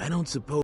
I don't suppose.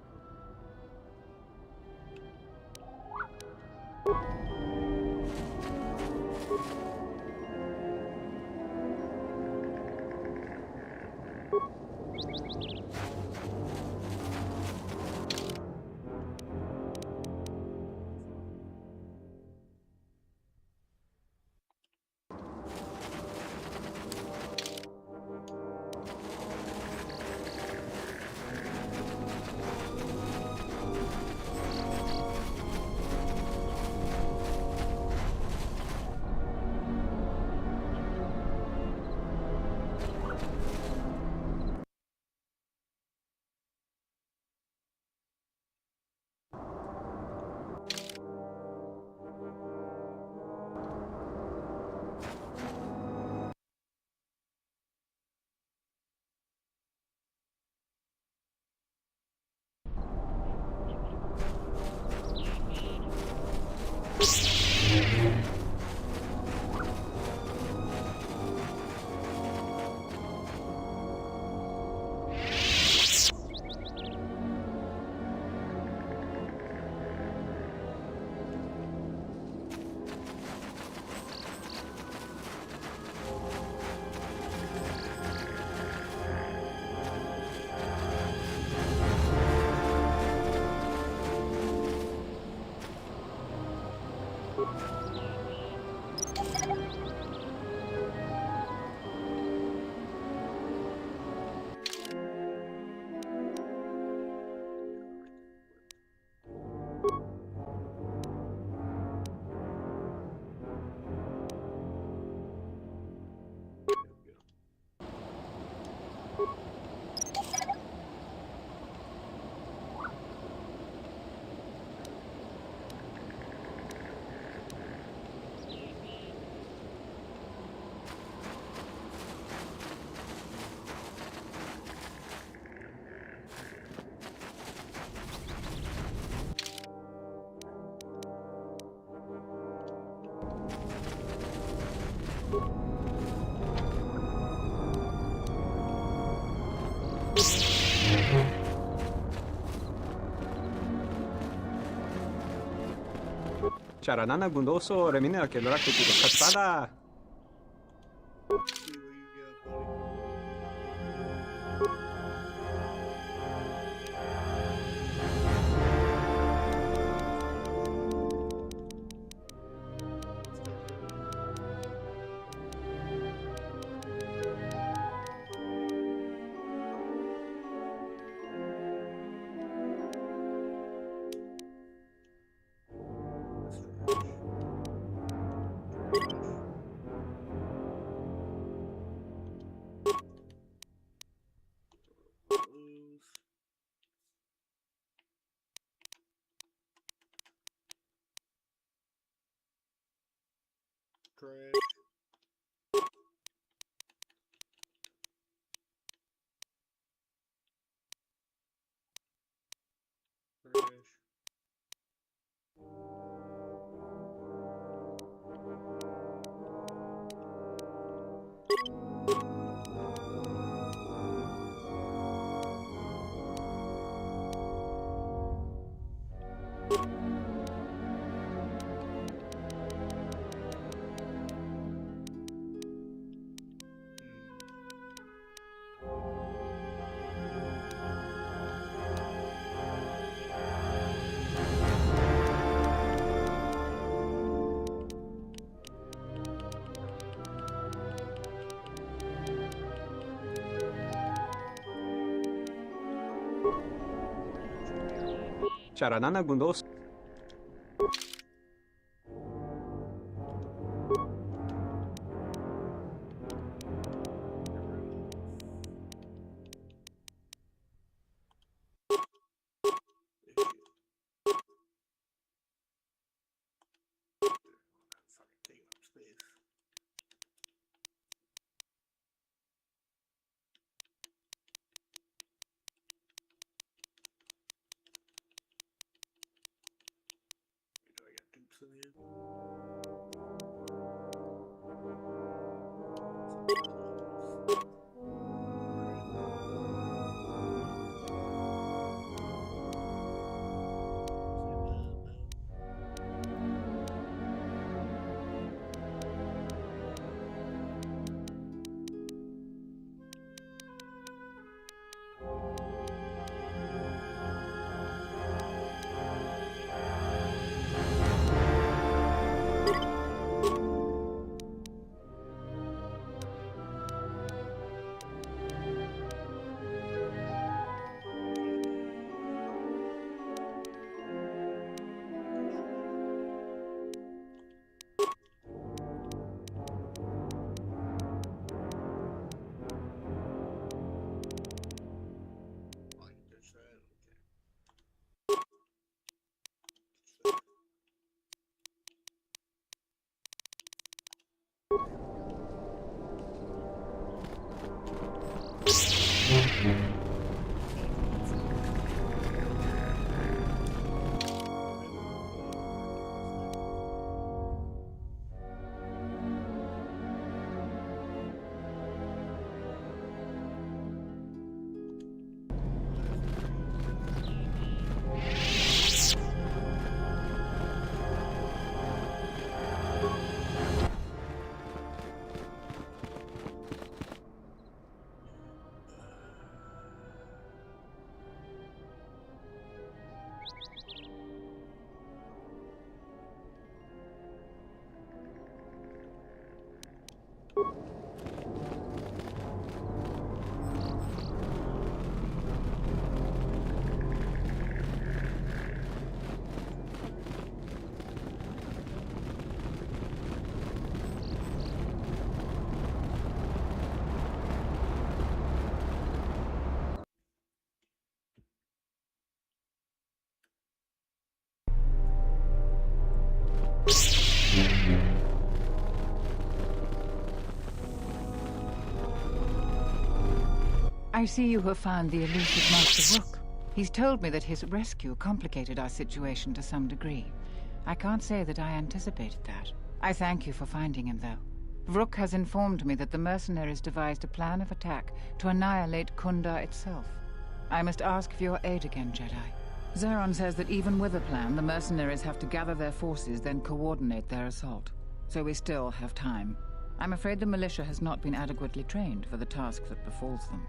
자라나나 군도소 레미네가 갤러라케 지도 카츠바다. Trash. Trash. 자라나나 군도소. Sorry, taking up space. Do I got dupes in here? I see you have found the elusive Master Rook. He's told me that his rescue complicated our situation to some degree. I can't say that I anticipated that. I thank you for finding him, though. Rook has informed me that the mercenaries devised a plan of attack to annihilate Kunda itself. I must ask for your aid again, Jedi. Zeron says that even with a plan, the mercenaries have to gather their forces, then coordinate their assault. So we still have time. I'm afraid the militia has not been adequately trained for the task that befalls them.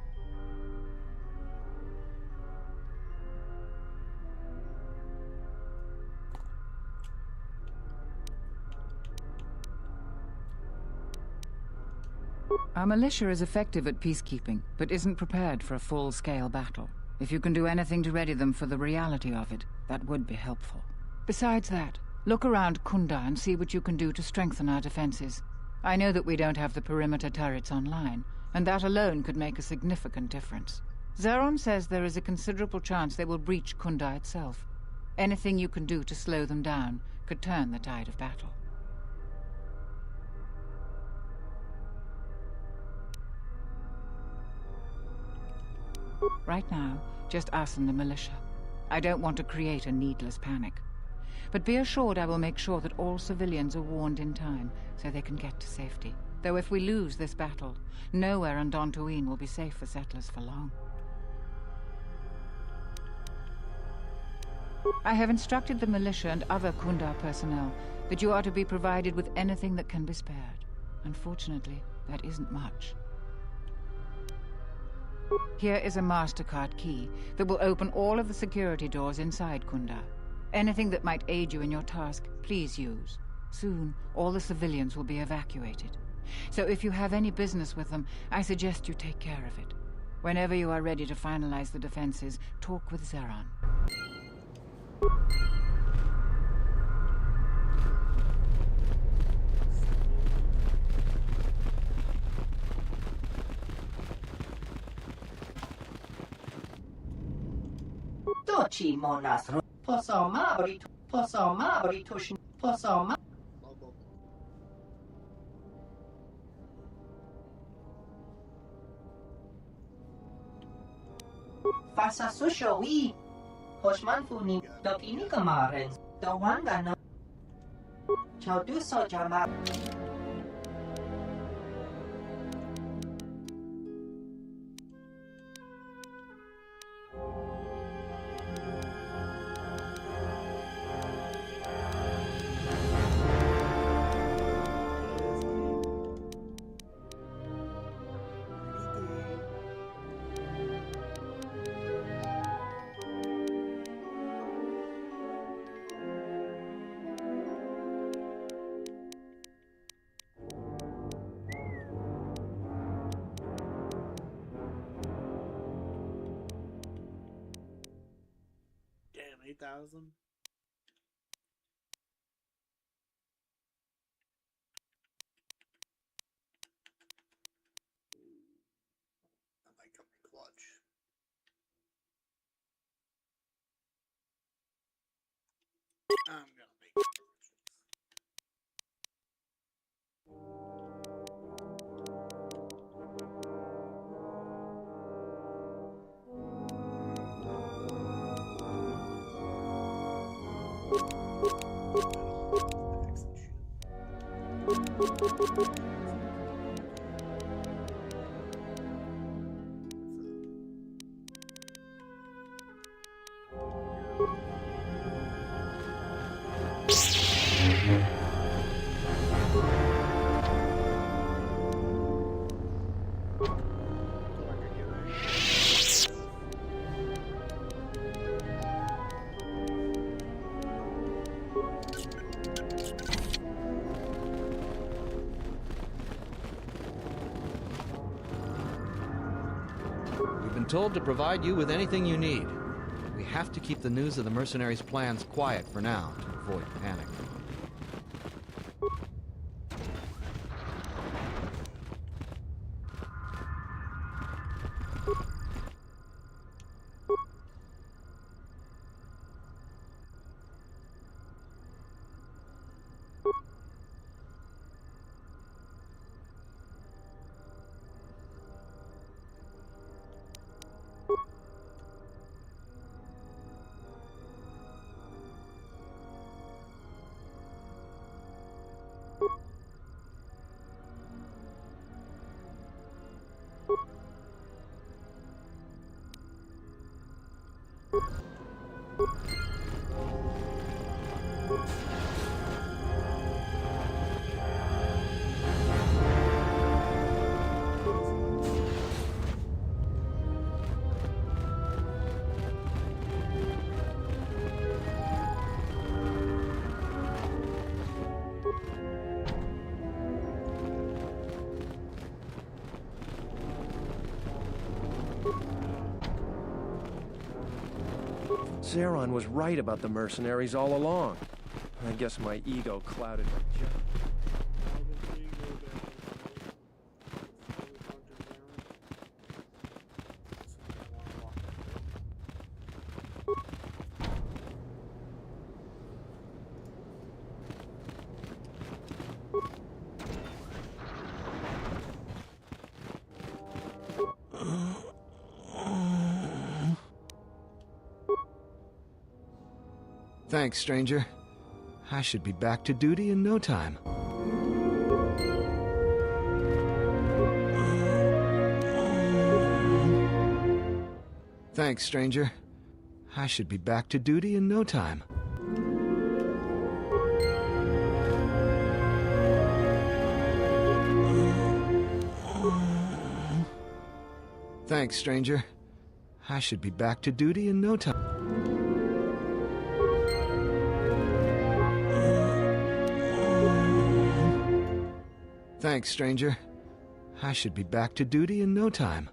Our militia is effective at peacekeeping, but isn't prepared for a full-scale battle. If you can do anything to ready them for the reality of it, that would be helpful. Besides that, look around Kunda and see what you can do to strengthen our defenses. I know that we don't have the perimeter turrets online, and that alone could make a significant difference. Zeron says there is a considerable chance they will breach Kunda itself. Anything you can do to slow them down could turn the tide of battle. Right now, just us and the militia. I don't want to create a needless panic. But be assured I will make sure that all civilians are warned in time so they can get to safety. Though if we lose this battle, nowhere on Dantooine will be safe for settlers for long. I have instructed the militia and other Kunda personnel that you are to be provided with anything that can be spared. Unfortunately, that isn't much. Here is a MasterCard key that will open all of the security doors inside Kunda. Anything that might aid you in your task, please use. Soon, all the civilians will be evacuated. So if you have any business with them, I suggest you take care of it. Whenever you are ready to finalize the defenses, talk with Zeron. Dochi monas posoma boritushin posoma Lobo. fasa sushowi Hoshman funi dopini kamaren dawanga no chauduso jama Damn, 8,000. That might come in clutch. I'm gonna make purchases. We've been told to provide you with anything you need. We have to keep the news of the mercenaries' plans quiet for now to avoid panic. Zeron was right about the mercenaries all along. I guess my ego clouded my judgment. Thanks, stranger. I should be back to duty in no time. Thanks, stranger. I should be back to duty in no time. Thanks, stranger. I should be back to duty in no time. Thanks, stranger. I should be back to duty in no time.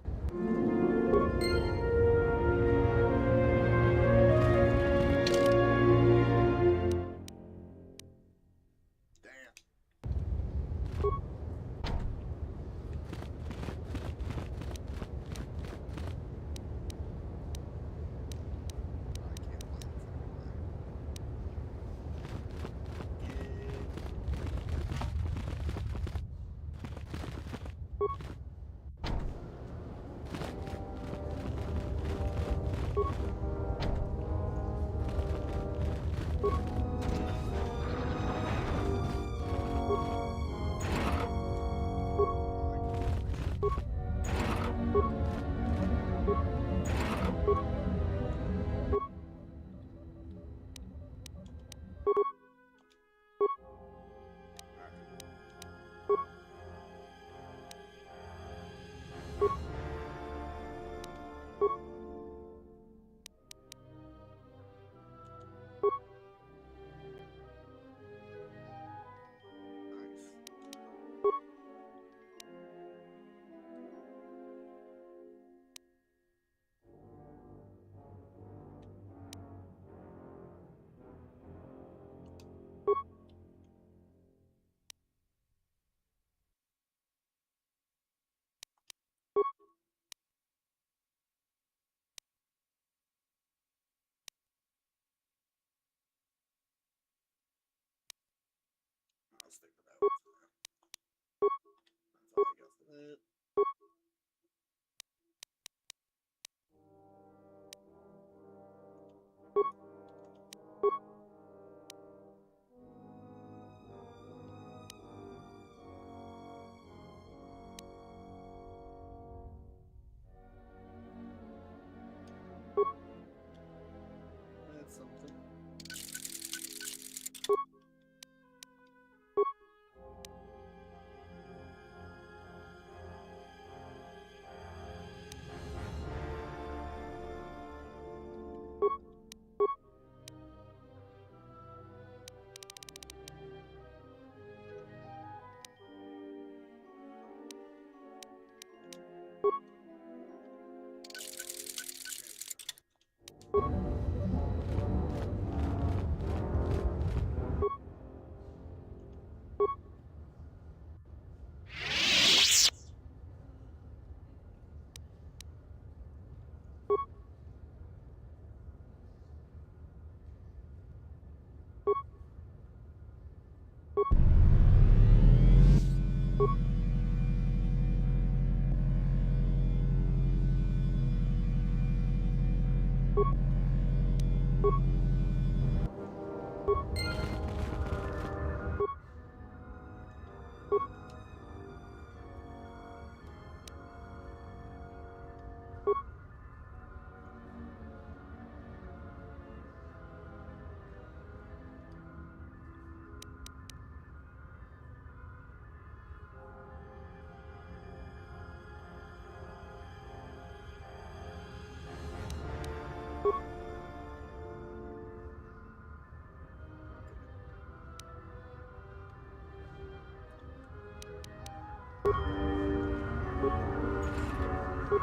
Here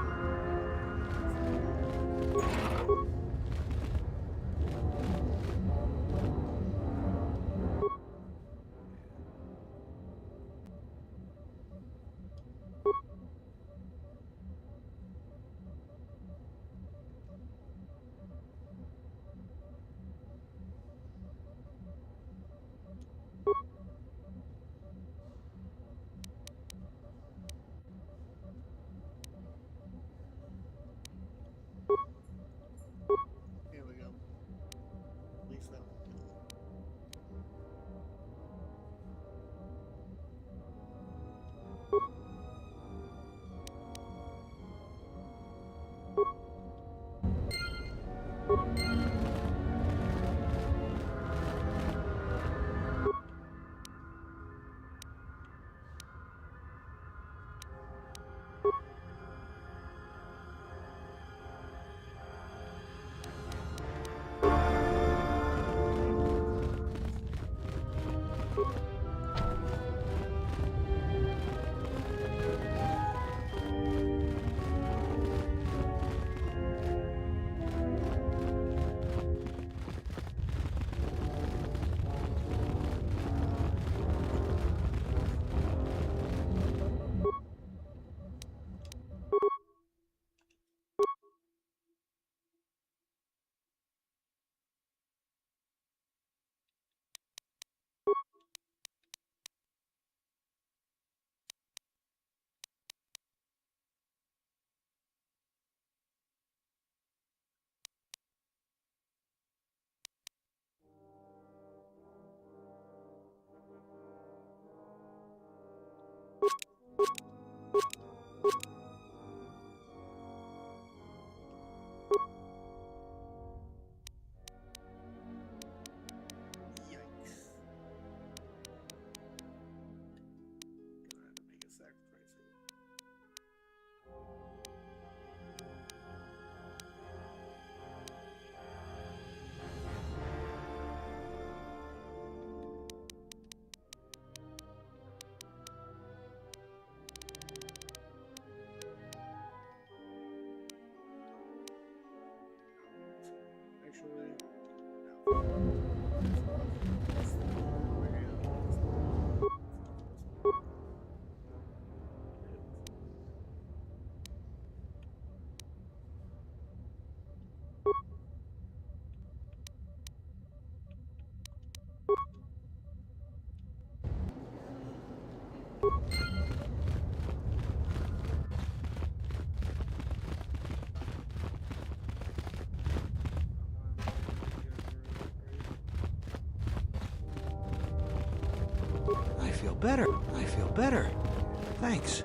we go. At least that one. Yikes. Gonna have to make a sacrifice here. Actually, I feel better. I feel better. Thanks.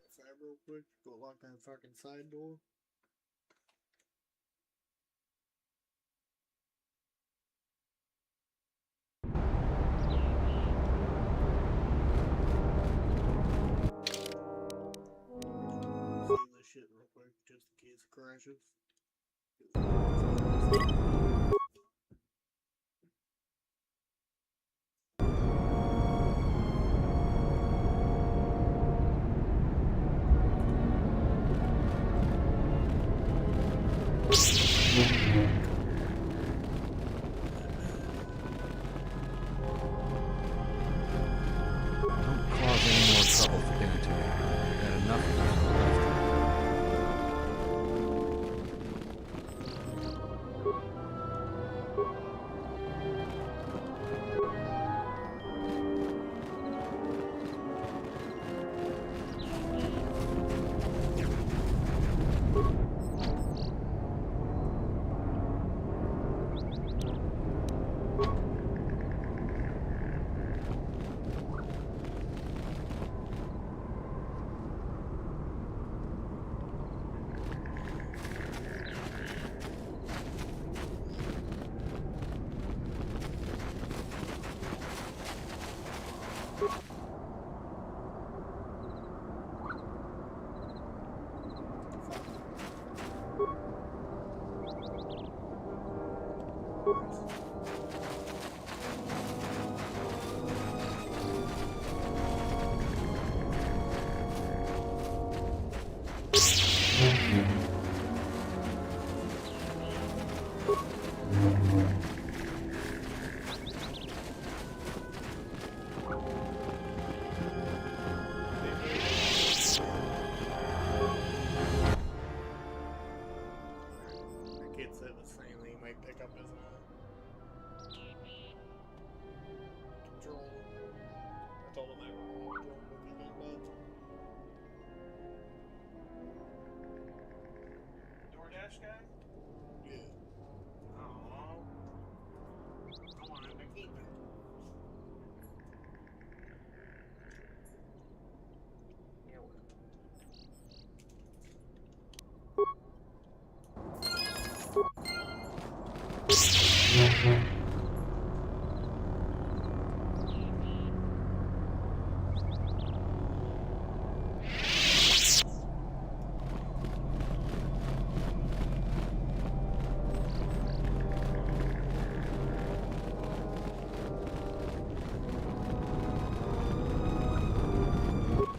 outside real quick. Go lock that fucking side door. Save this shit real quick just in case it crashes. Don't cause any more trouble for dinner tonight. I've had enough of this.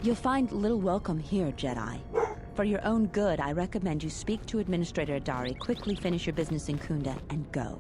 You'll find little welcome here, Jedi. For your own good, I recommend you speak to Administrator Adari, quickly finish your business in Kunda, and go.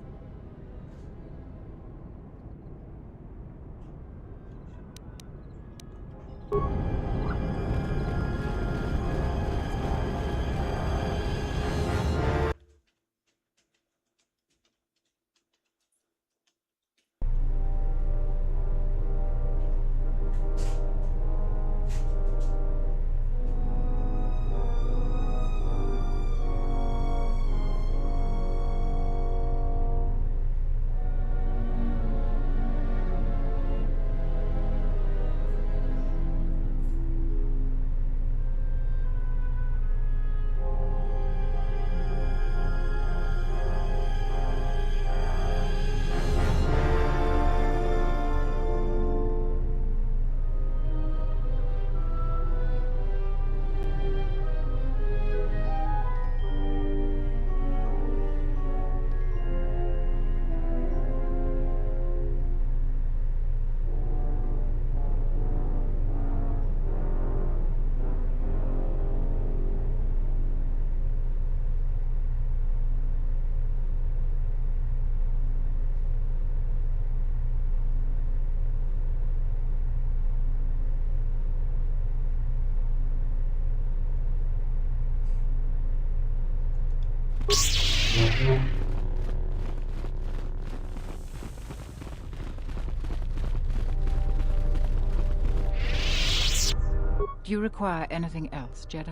Do you require anything else, Jedi?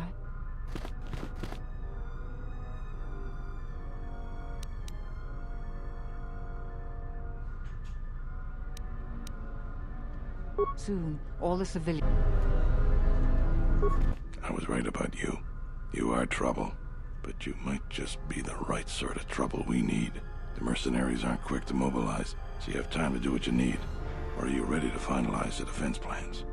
Soon, all the civilians... I was right about you. You are trouble. But you might just be the right sort of trouble we need. The mercenaries aren't quick to mobilize, so you have time to do what you need. Or are you ready to finalize the defense plans?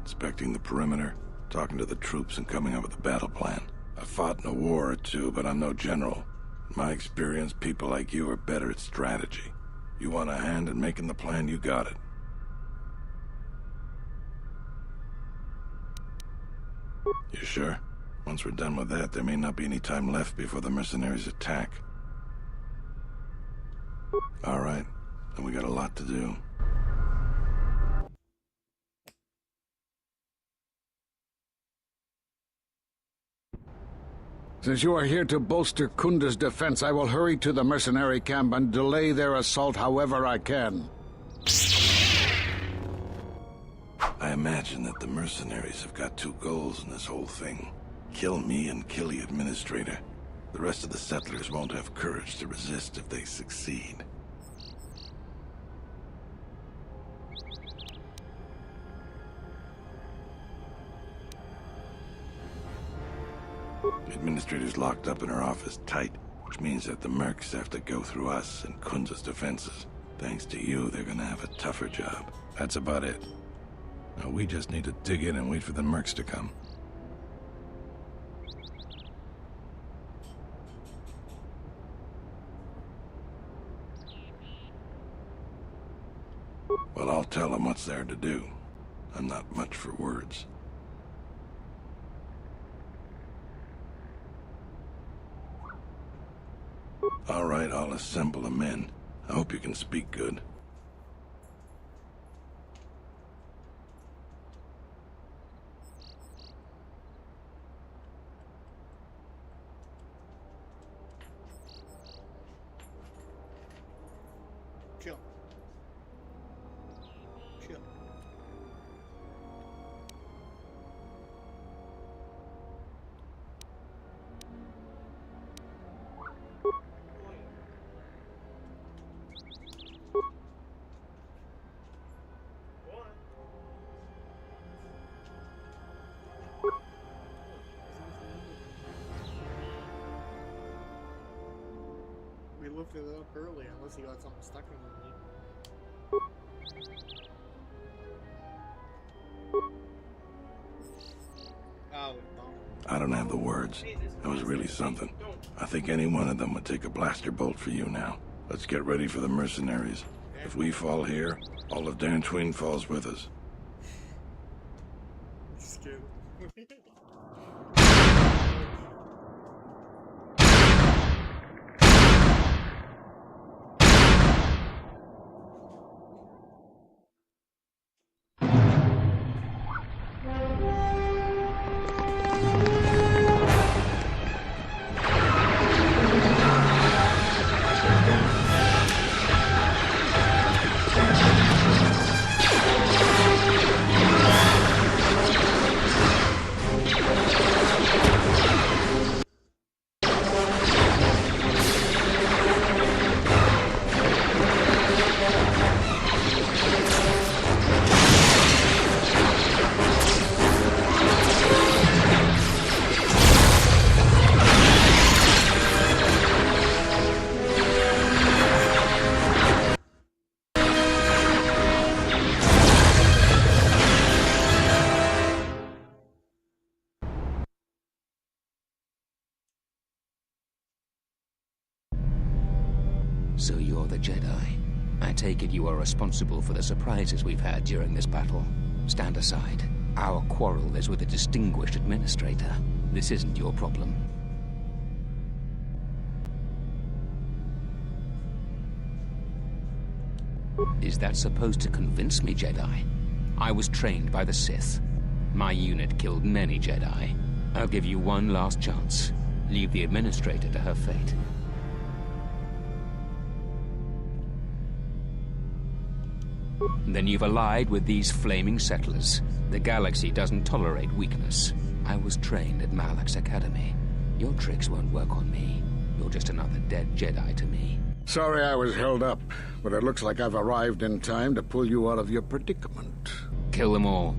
Inspecting the perimeter, talking to the troops and coming up with a battle plan. I've fought in a war or two, but I'm no general. In my experience, people like you are better at strategy. You want a hand in making the plan, you got it. You sure? Once we're done with that, there may not be any time left before the mercenaries attack. All right, then we got a lot to do. Since you are here to bolster Kunda's defense, I will hurry to the mercenary camp and delay their assault however I can. I imagine that the mercenaries have got two goals in this whole thing. Kill me and kill the Administrator. The rest of the settlers won't have courage to resist if they succeed. The Administrator's locked up in her office tight. which means that the mercs have to go through us and Kunza's defenses. Thanks to you, they're gonna have a tougher job. That's about it. Now we just need to dig in and wait for the mercs to come. Well, I'll tell them what's there to do. I'm not much for words. All right, I'll assemble the men. I hope you can speak good. Chill. Chill. We looked it up earlier, unless he got something stuck in the Oh, I don't have the words. That was really something. I think any one of them would take a blaster bolt for you now. Let's get ready for the mercenaries. If we fall here, all of Dantooine falls with us. Scared. So you're the Jedi. I take it you are responsible for the surprises we've had during this battle. Stand aside. Our quarrel is with a distinguished administrator. This isn't your problem. Is that supposed to convince me, Jedi? I was trained by the Sith. My unit killed many Jedi. I'll give you one last chance. Leave the administrator to her fate. Then you've allied with these flaming settlers. The galaxy doesn't tolerate weakness. I was trained at Malak's academy. Your tricks won't work on me. You're just another dead Jedi to me. Sorry I was held up, but it looks like I've arrived in time to pull you out of your predicament. Kill them all.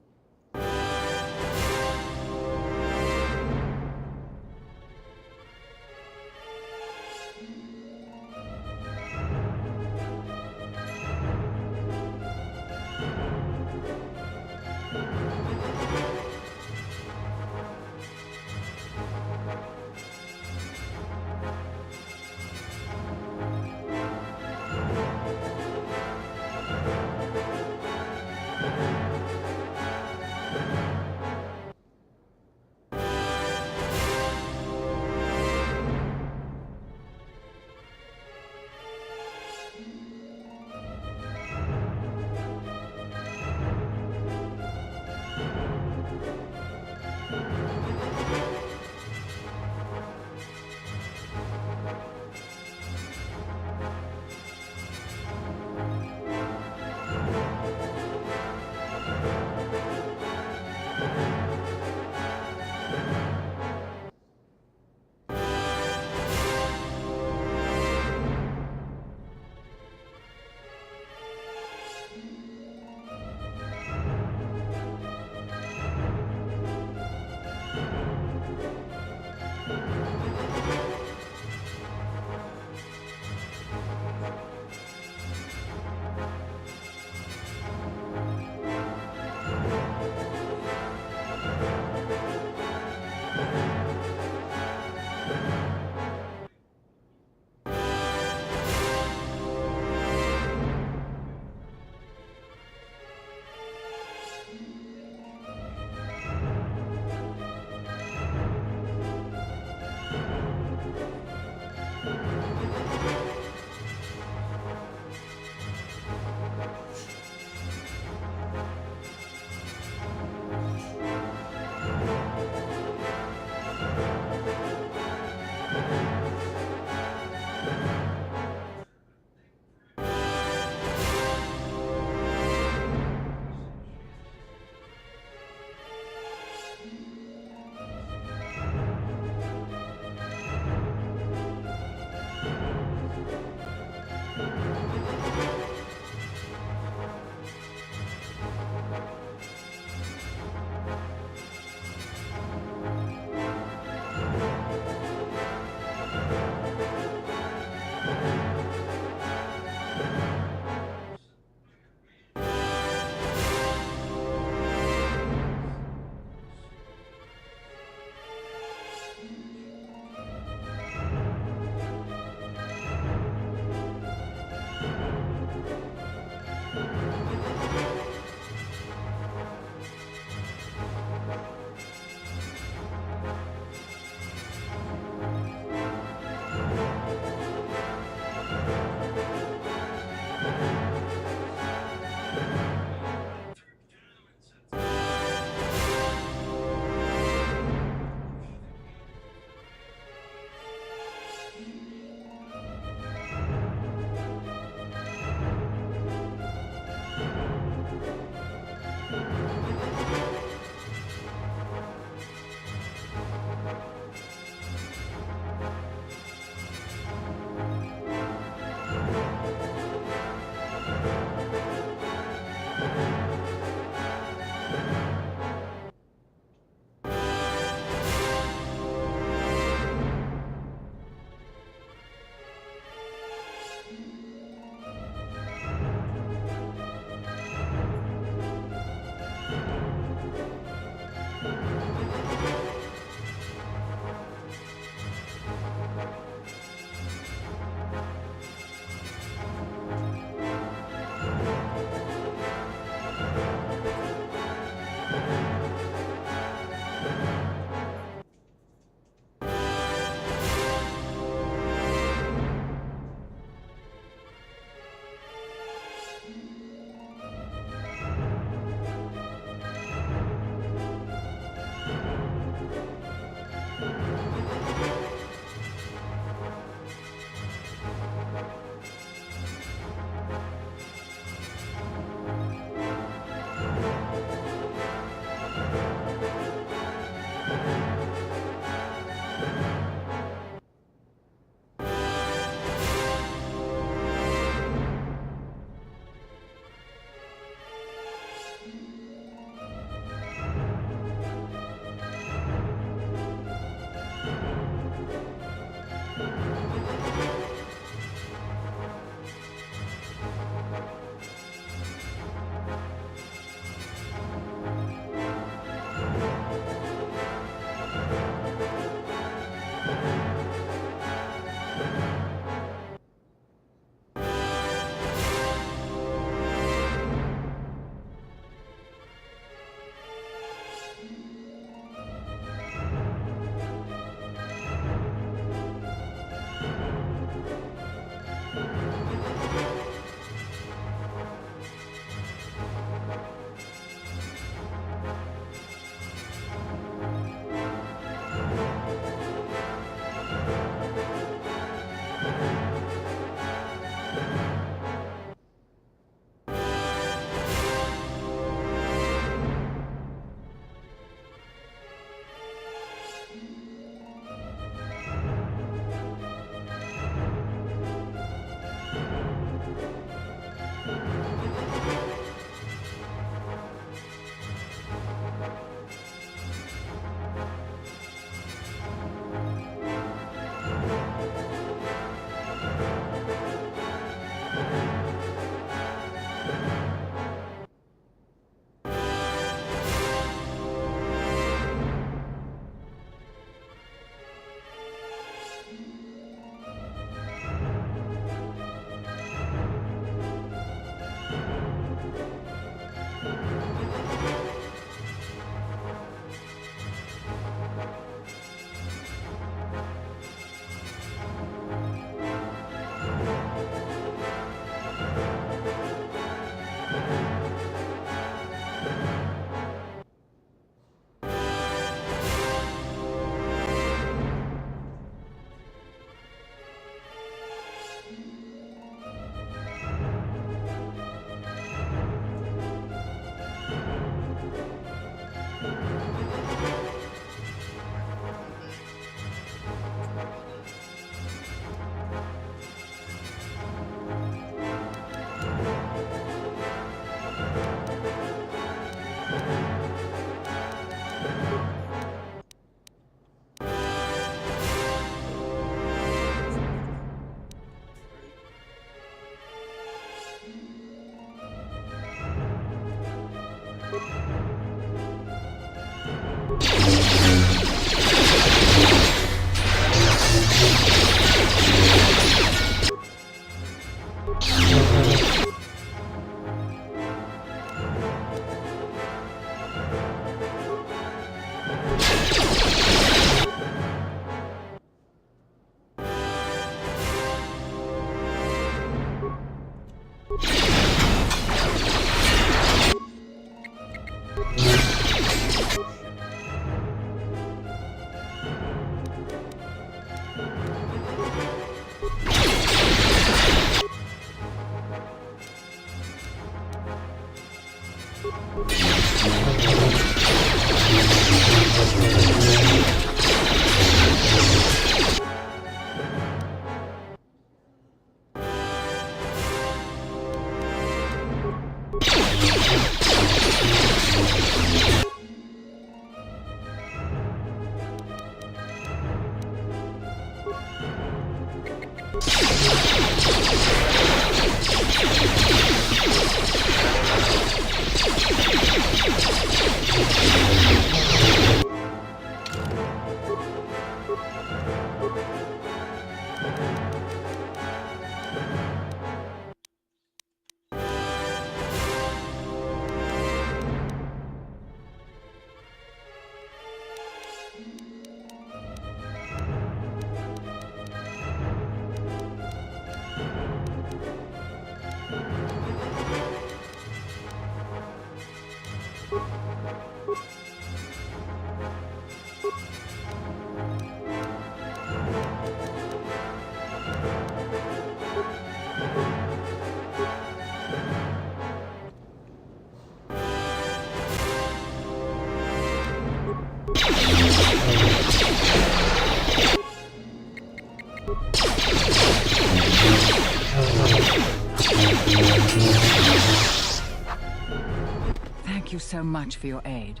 Thank you so much for your aid.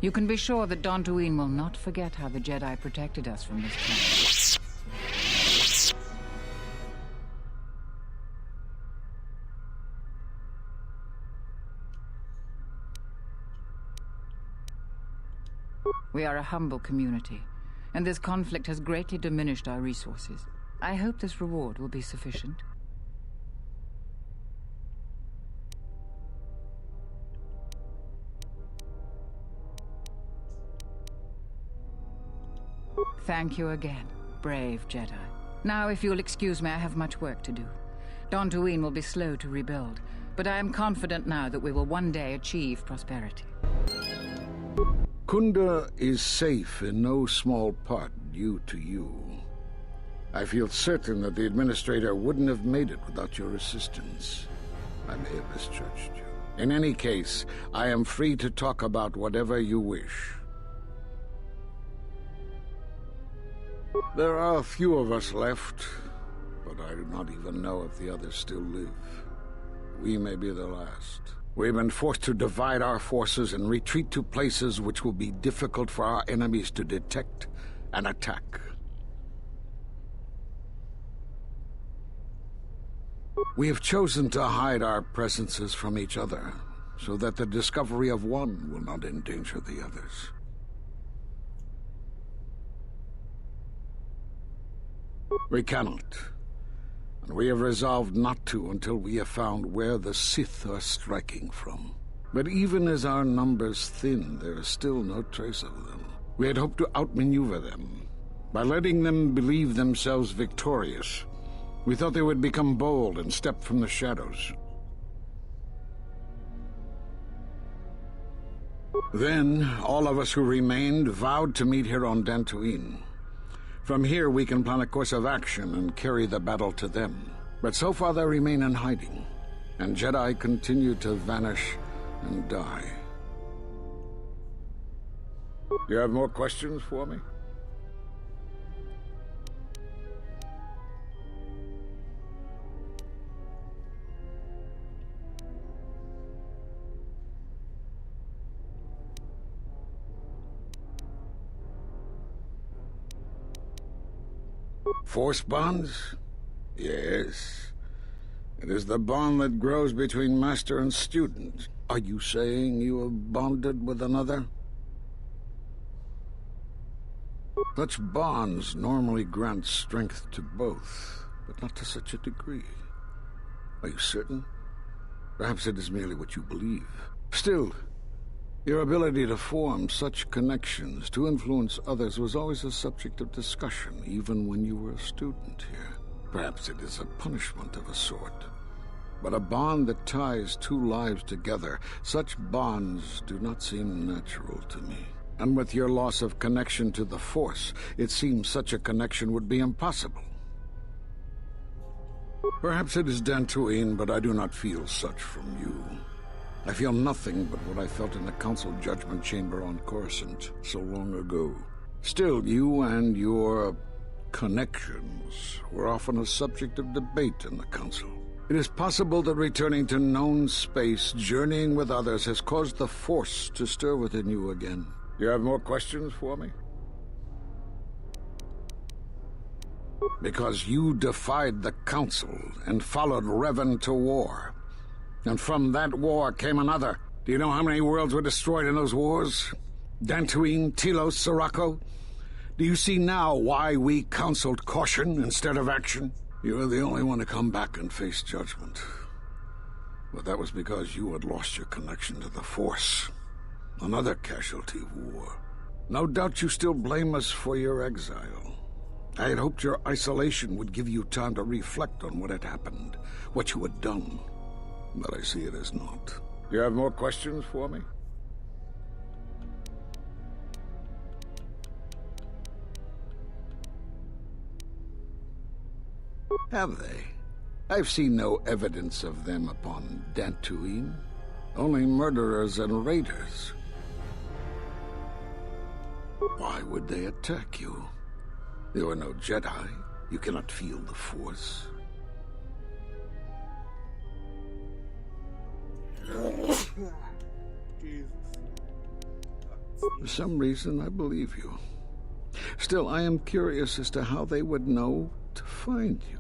You can be sure that Dantooine will not forget how the Jedi protected us from this planet. We are a humble community, and this conflict has greatly diminished our resources. I hope this reward will be sufficient. Thank you again, brave Jedi. Now, if you'll excuse me, I have much work to do. Dantooine will be slow to rebuild, but I am confident now that we will one day achieve prosperity. Kunda is safe in no small part due to you. I feel certain that the Administrator wouldn't have made it without your assistance. I may have misjudged you. In any case, I am free to talk about whatever you wish. There are a few of us left, but I do not even know if the others still live. We may be the last. We've been forced to divide our forces and retreat to places which will be difficult for our enemies to detect and attack. We have chosen to hide our presences from each other, so that the discovery of one will not endanger the others. We cannot. And we have resolved not to until we have found where the Sith are striking from. But even as our numbers thin, there is still no trace of them. We had hoped to outmaneuver them. By letting them believe themselves victorious, we thought they would become bold and step from the shadows. Then, all of us who remained vowed to meet here on Dantooine. From here, we can plan a course of action and carry the battle to them. But so far, they remain in hiding, and Jedi continue to vanish and die. Do you have more questions for me? Force bonds? Yes. It is the bond that grows between master and student. Are you saying you have bonded with another? Such bonds normally grant strength to both, but not to such a degree. Are you certain? Perhaps it is merely what you believe. Still, your ability to form such connections, to influence others, was always a subject of discussion, even when you were a student here. Perhaps it is a punishment of a sort. But a bond that ties two lives together, such bonds do not seem natural to me. And with your loss of connection to the Force, it seems such a connection would be impossible. Perhaps it is Dantooine, but I do not feel such from you. I feel nothing but what I felt in the Council Judgment Chamber on Coruscant so long ago. Still, you and your connections were often a subject of debate in the Council. It is possible that returning to known space, journeying with others, has caused the Force to stir within you again. Do you have more questions for me? Because you defied the Council and followed Revan to war. And from that war came another. Do you know how many worlds were destroyed in those wars? Dantooine, Telos, Sirocco? Do you see now why we counseled caution instead of action? You were the only one to come back and face judgment. But that was because you had lost your connection to the Force. Another casualty of war. No doubt you still blame us for your exile. I had hoped your isolation would give you time to reflect on what had happened, what you had done. But I see it as not. You have more questions for me? Have they? I've seen no evidence of them upon Dantooine. Only murderers and raiders. Why would they attack you? You are no Jedi. You cannot feel the Force. Jesus. For some reason, I believe you. Still, I am curious as to how they would know to find you.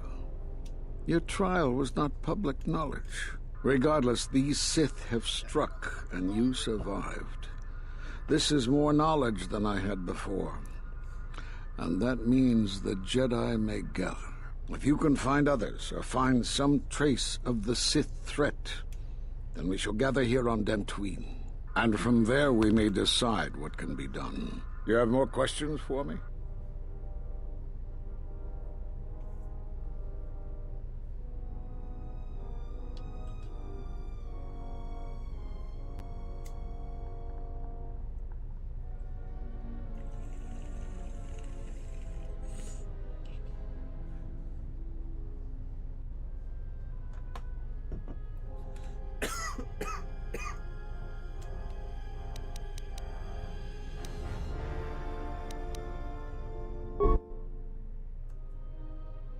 Your trial was not public knowledge. Regardless, these Sith have struck, and you survived. This is more knowledge than I had before. And that means the Jedi may gather. If you can find others, or find some trace of the Sith threat, then we shall gather here on Dantooine. And from there we may decide what can be done. You have more questions for me?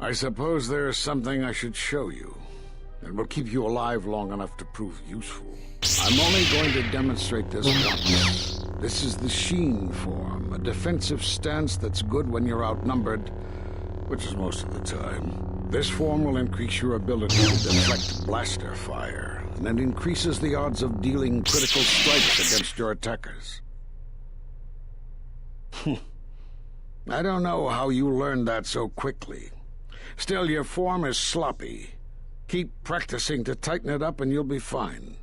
I suppose there is something I should show you. It will keep you alive long enough to prove useful. I'm only going to demonstrate this once. This is the Sheen form, a defensive stance that's good when you're outnumbered, which is most of the time. This form will increase your ability to deflect blaster fire, and it increases the odds of dealing critical strikes against your attackers. I don't know how you learned that so quickly. Still, your form is sloppy. Keep practicing to tighten it up and you'll be fine.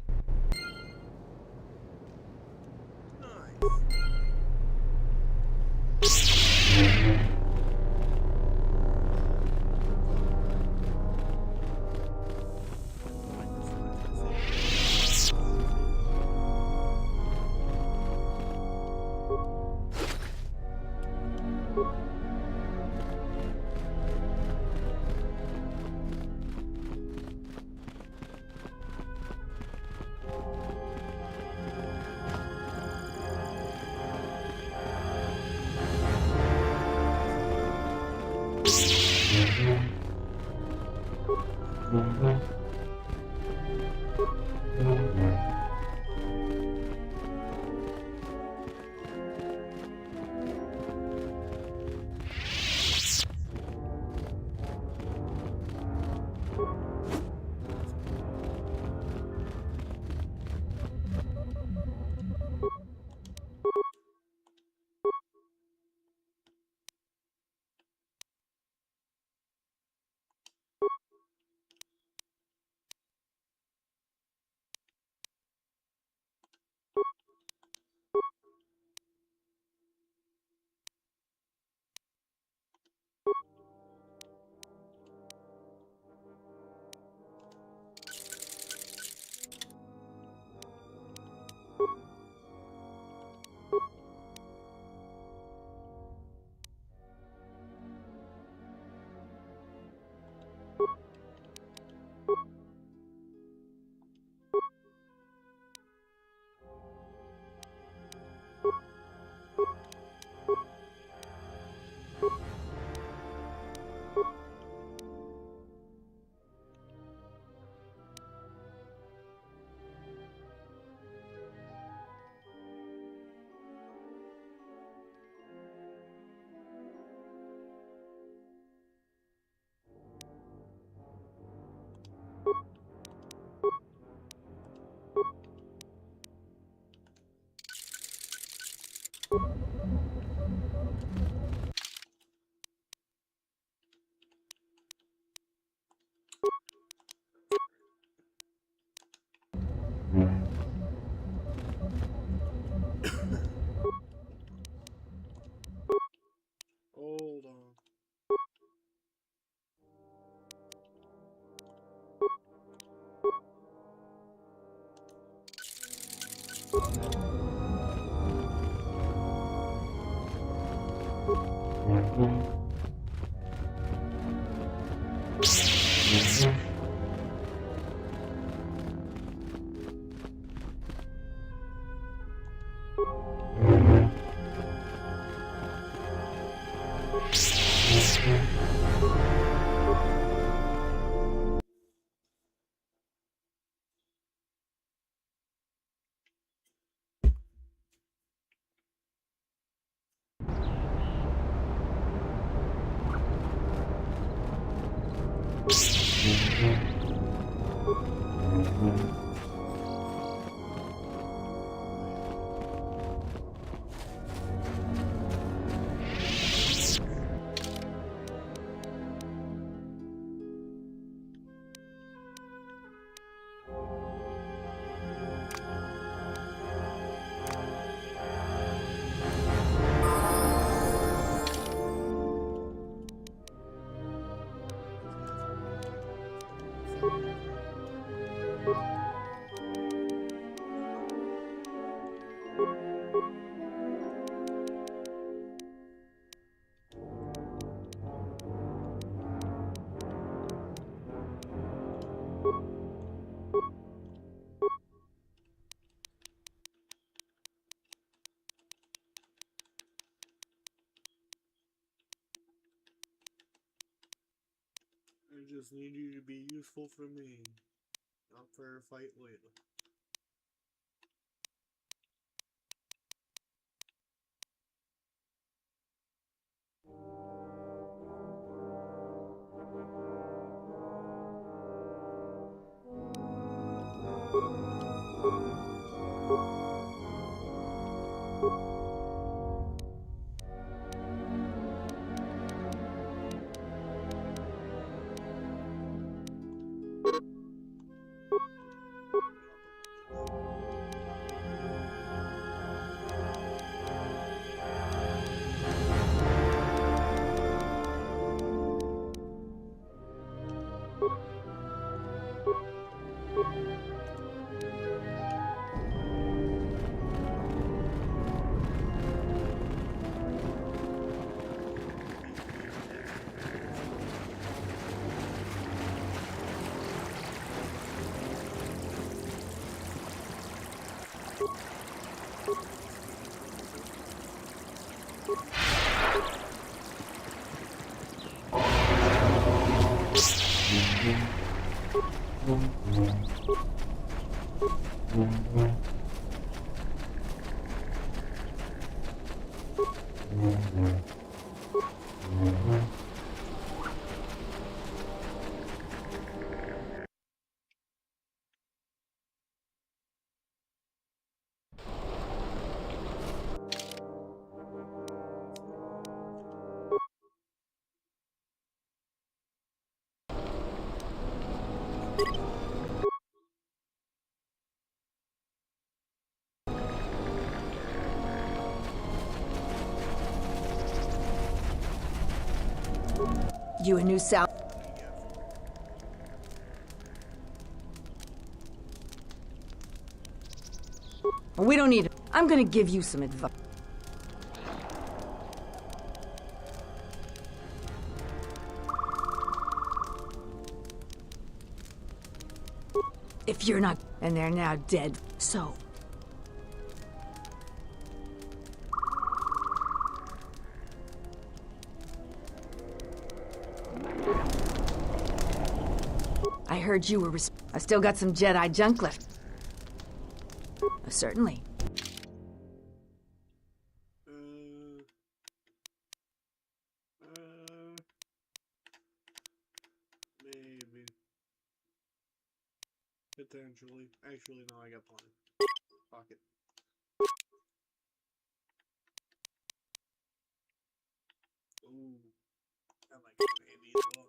I just need you to be useful for me, not for a fight later. You a new South? We don't need it. I'm gonna give you some advice. If you're not, and they're now dead, so. I heard you were I still got some Jedi junk left. Certainly. Maybe. Potentially. Actually, no, I got plenty. Fuck it. Ooh. That might come in handy as well.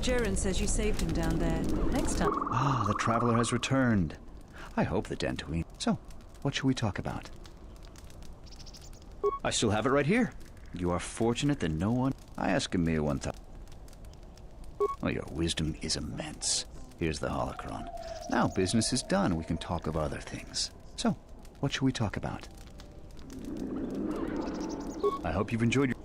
Jaren says you saved him down there. Next time. Ah, the traveler has returned. I hope the Dantooine. So, what shall we talk about? I still have it right here. You are fortunate that no one... I ask a mere 1,000. Well, your wisdom is immense. Here's the holocron. Now business is done. We can talk of other things. So, what shall we talk about? I hope you've enjoyed your...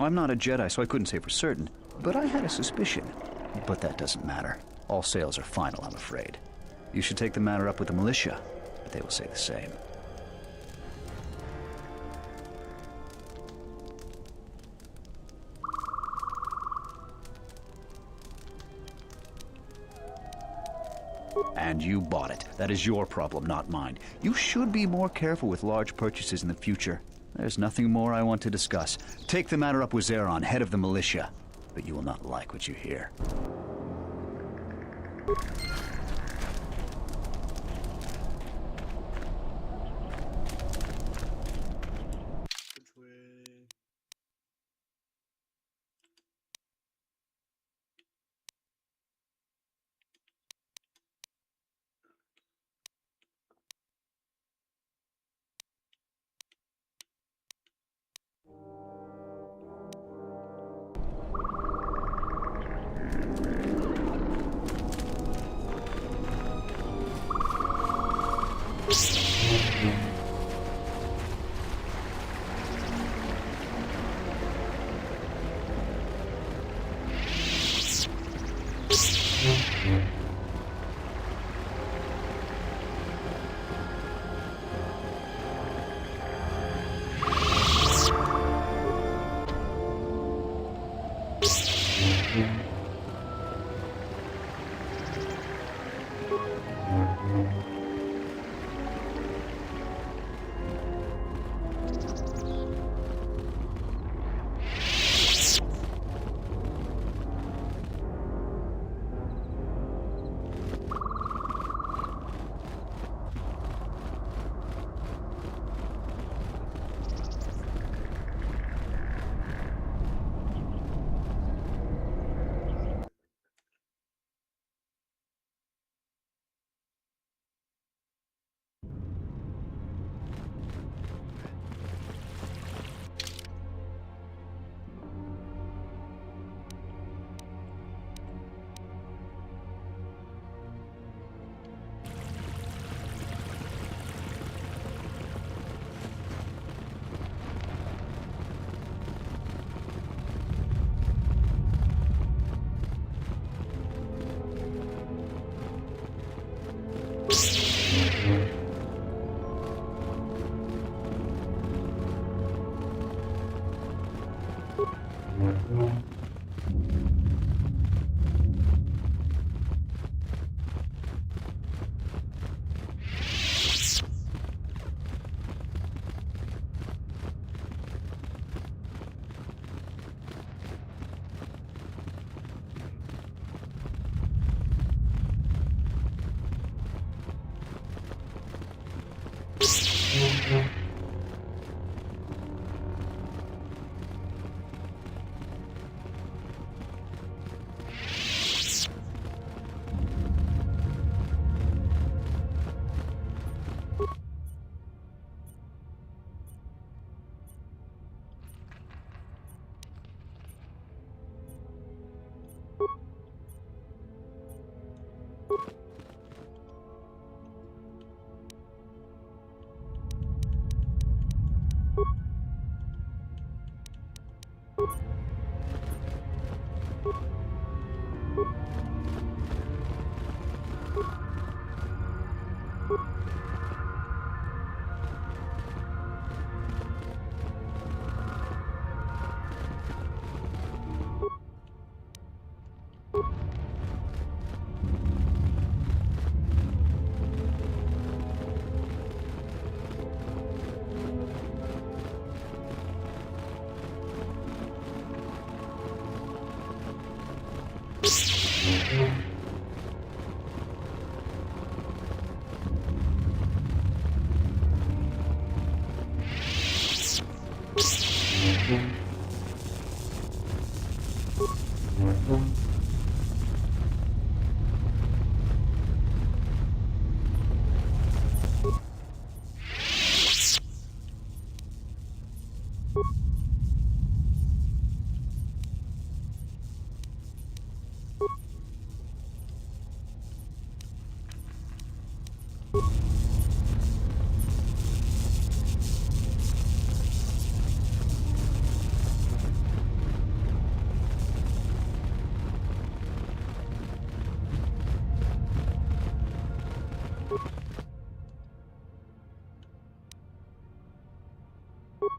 I'm not a Jedi, so I couldn't say for certain, but I had a suspicion. But that doesn't matter. All sales are final, I'm afraid. You should take the matter up with the militia, but they will say the same. And you bought it. That is your problem, not mine. You should be more careful with large purchases in the future. There's nothing more I want to discuss. Take the matter up with Zeron, head of the militia. But you will not like what you hear. Which way?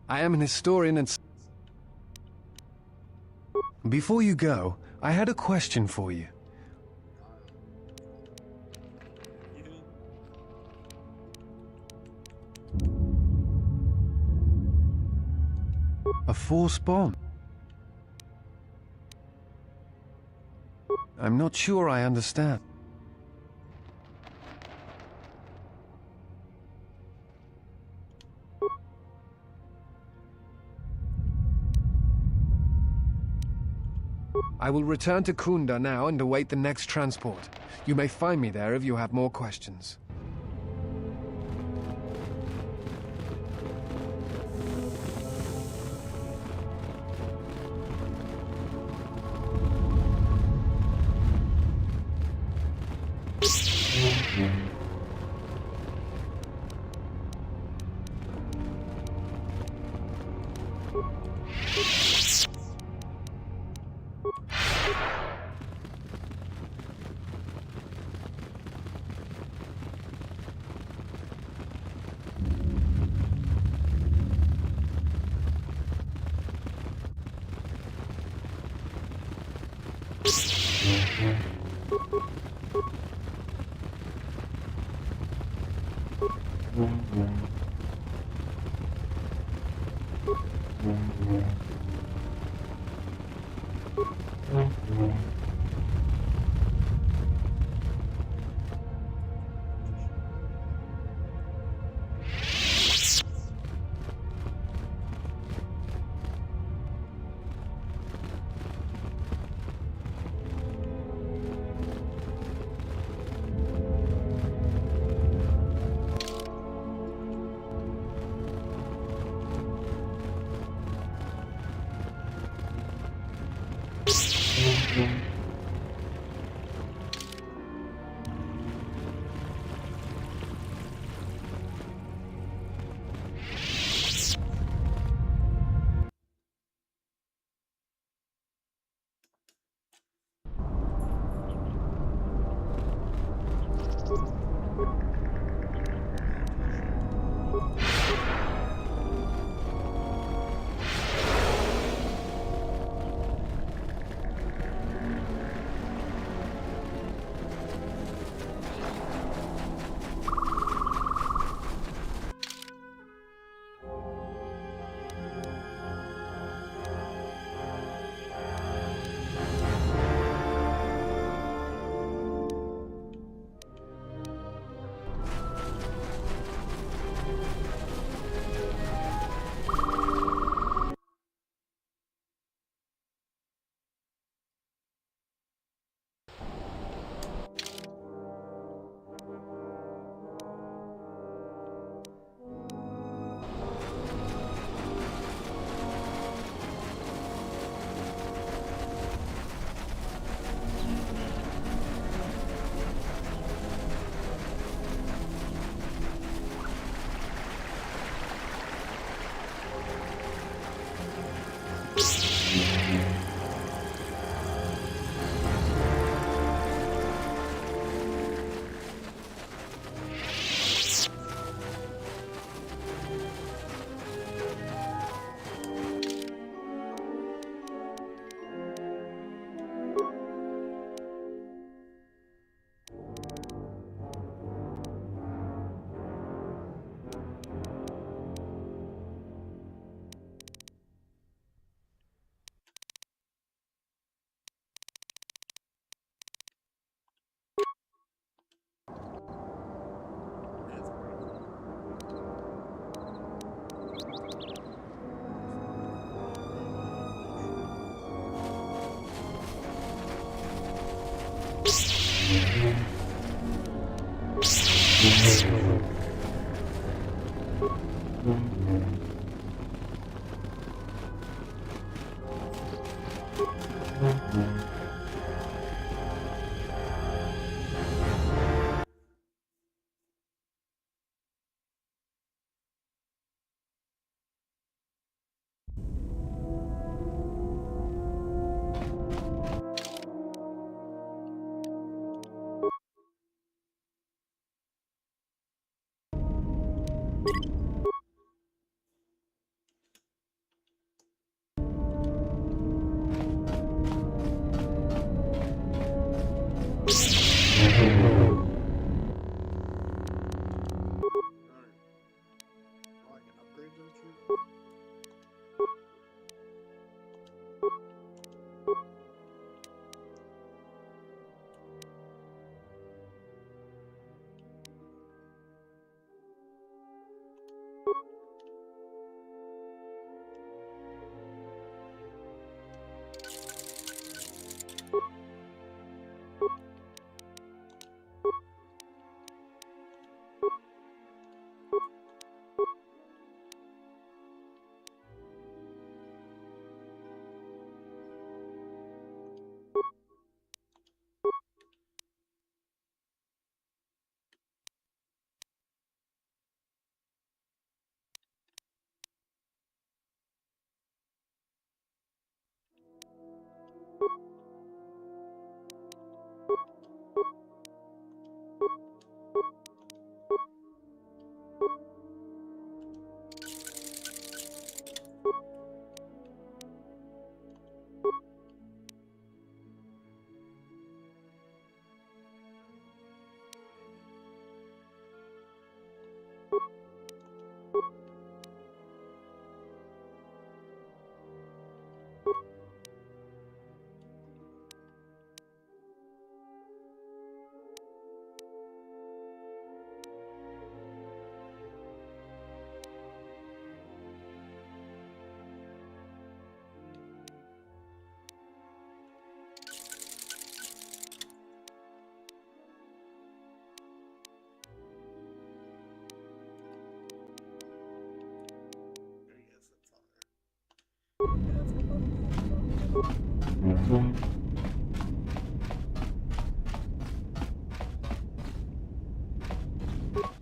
I am an historian and... Before you go, I had a question for you. A force bomb? I'm not sure I understand. I will return to Kunda now and await the next transport. You may find me there if you have more questions.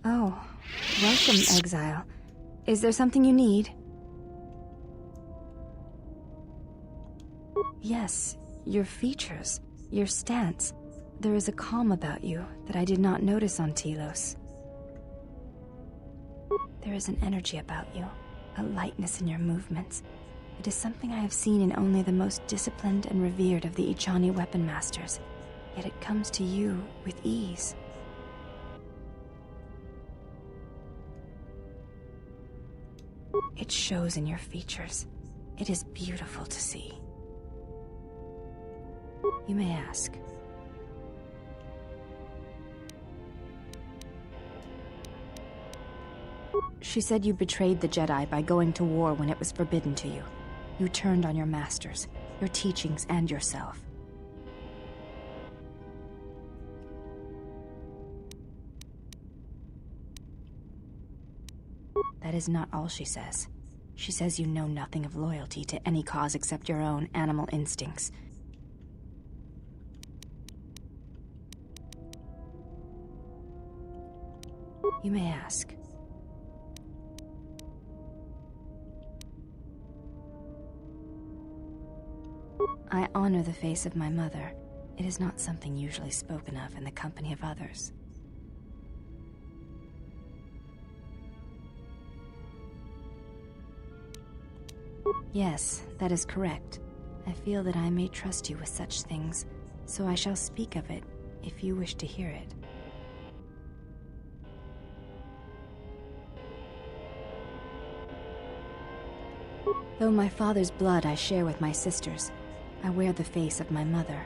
Oh, welcome, exile. Is there something you need? Yes, your features, your stance. There is a calm about you that I did not notice on Telos. There is an energy about you, a lightness in your movements. It is something I have seen in only the most disciplined and revered of the Ichani weapon masters, yet it comes to you with ease. It shows in your features. It is beautiful to see. You may ask. She said you betrayed the Jedi by going to war when it was forbidden to you. You turned on your masters, your teachings, and yourself. That is not all she says. She says you know nothing of loyalty to any cause except your own animal instincts. You may ask. I honor the face of my mother. It is not something usually spoken of in the company of others. Yes, that is correct. I feel that I may trust you with such things, so I shall speak of it if you wish to hear it. Though my father's blood I share with my sisters, I wear the face of my mother.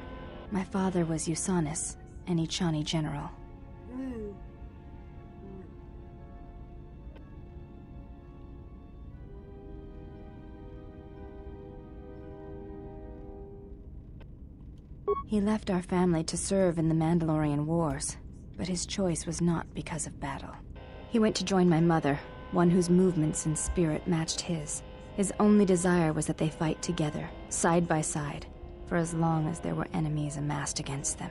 My father was Usanis, an Ichani general. He left our family to serve in the Mandalorian Wars, but his choice was not because of battle. He went to join my mother, one whose movements and spirit matched his. His only desire was that they fight together, side by side, for as long as there were enemies amassed against them.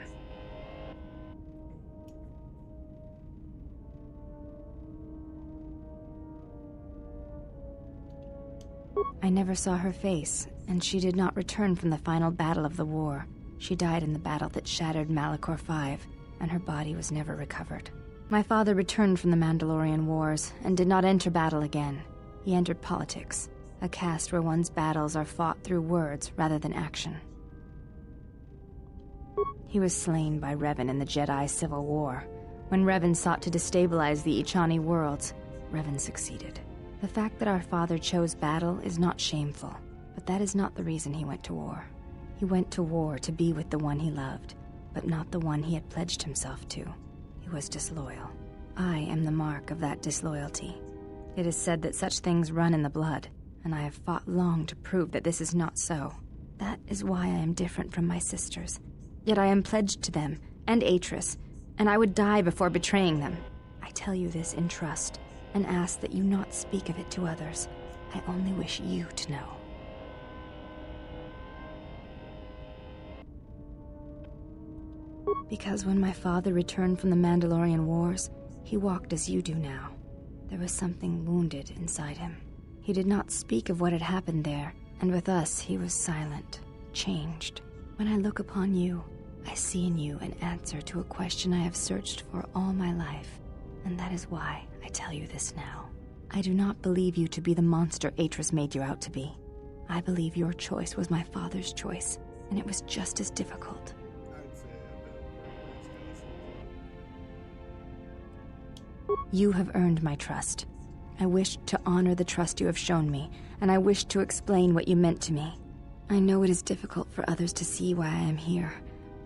I never saw her face, and she did not return from the final battle of the war. She died in the battle that shattered Malachor V, and her body was never recovered. My father returned from the Mandalorian Wars, and did not enter battle again. He entered politics, a caste where one's battles are fought through words rather than action. He was slain by Revan in the Jedi Civil War. When Revan sought to destabilize the Ichani worlds, Revan succeeded. The fact that our father chose battle is not shameful, but that is not the reason he went to war. He went to war to be with the one he loved, but not the one he had pledged himself to. He was disloyal. I am the mark of that disloyalty. It is said that such things run in the blood, and I have fought long to prove that this is not so. That is why I am different from my sisters. Yet I am pledged to them, and Atris, and I would die before betraying them. I tell you this in trust, and ask that you not speak of it to others. I only wish you to know. Because when my father returned from the Mandalorian Wars, he walked as you do now. There was something wounded inside him. He did not speak of what had happened there, and with us he was silent, changed. When I look upon you, I see in you an answer to a question I have searched for all my life, and that is why I tell you this now. I do not believe you to be the monster Atris made you out to be. I believe your choice was my father's choice, and it was just as difficult. You have earned my trust. I wish to honor the trust you have shown me, and I wish to explain what you meant to me. I know it is difficult for others to see why I am here,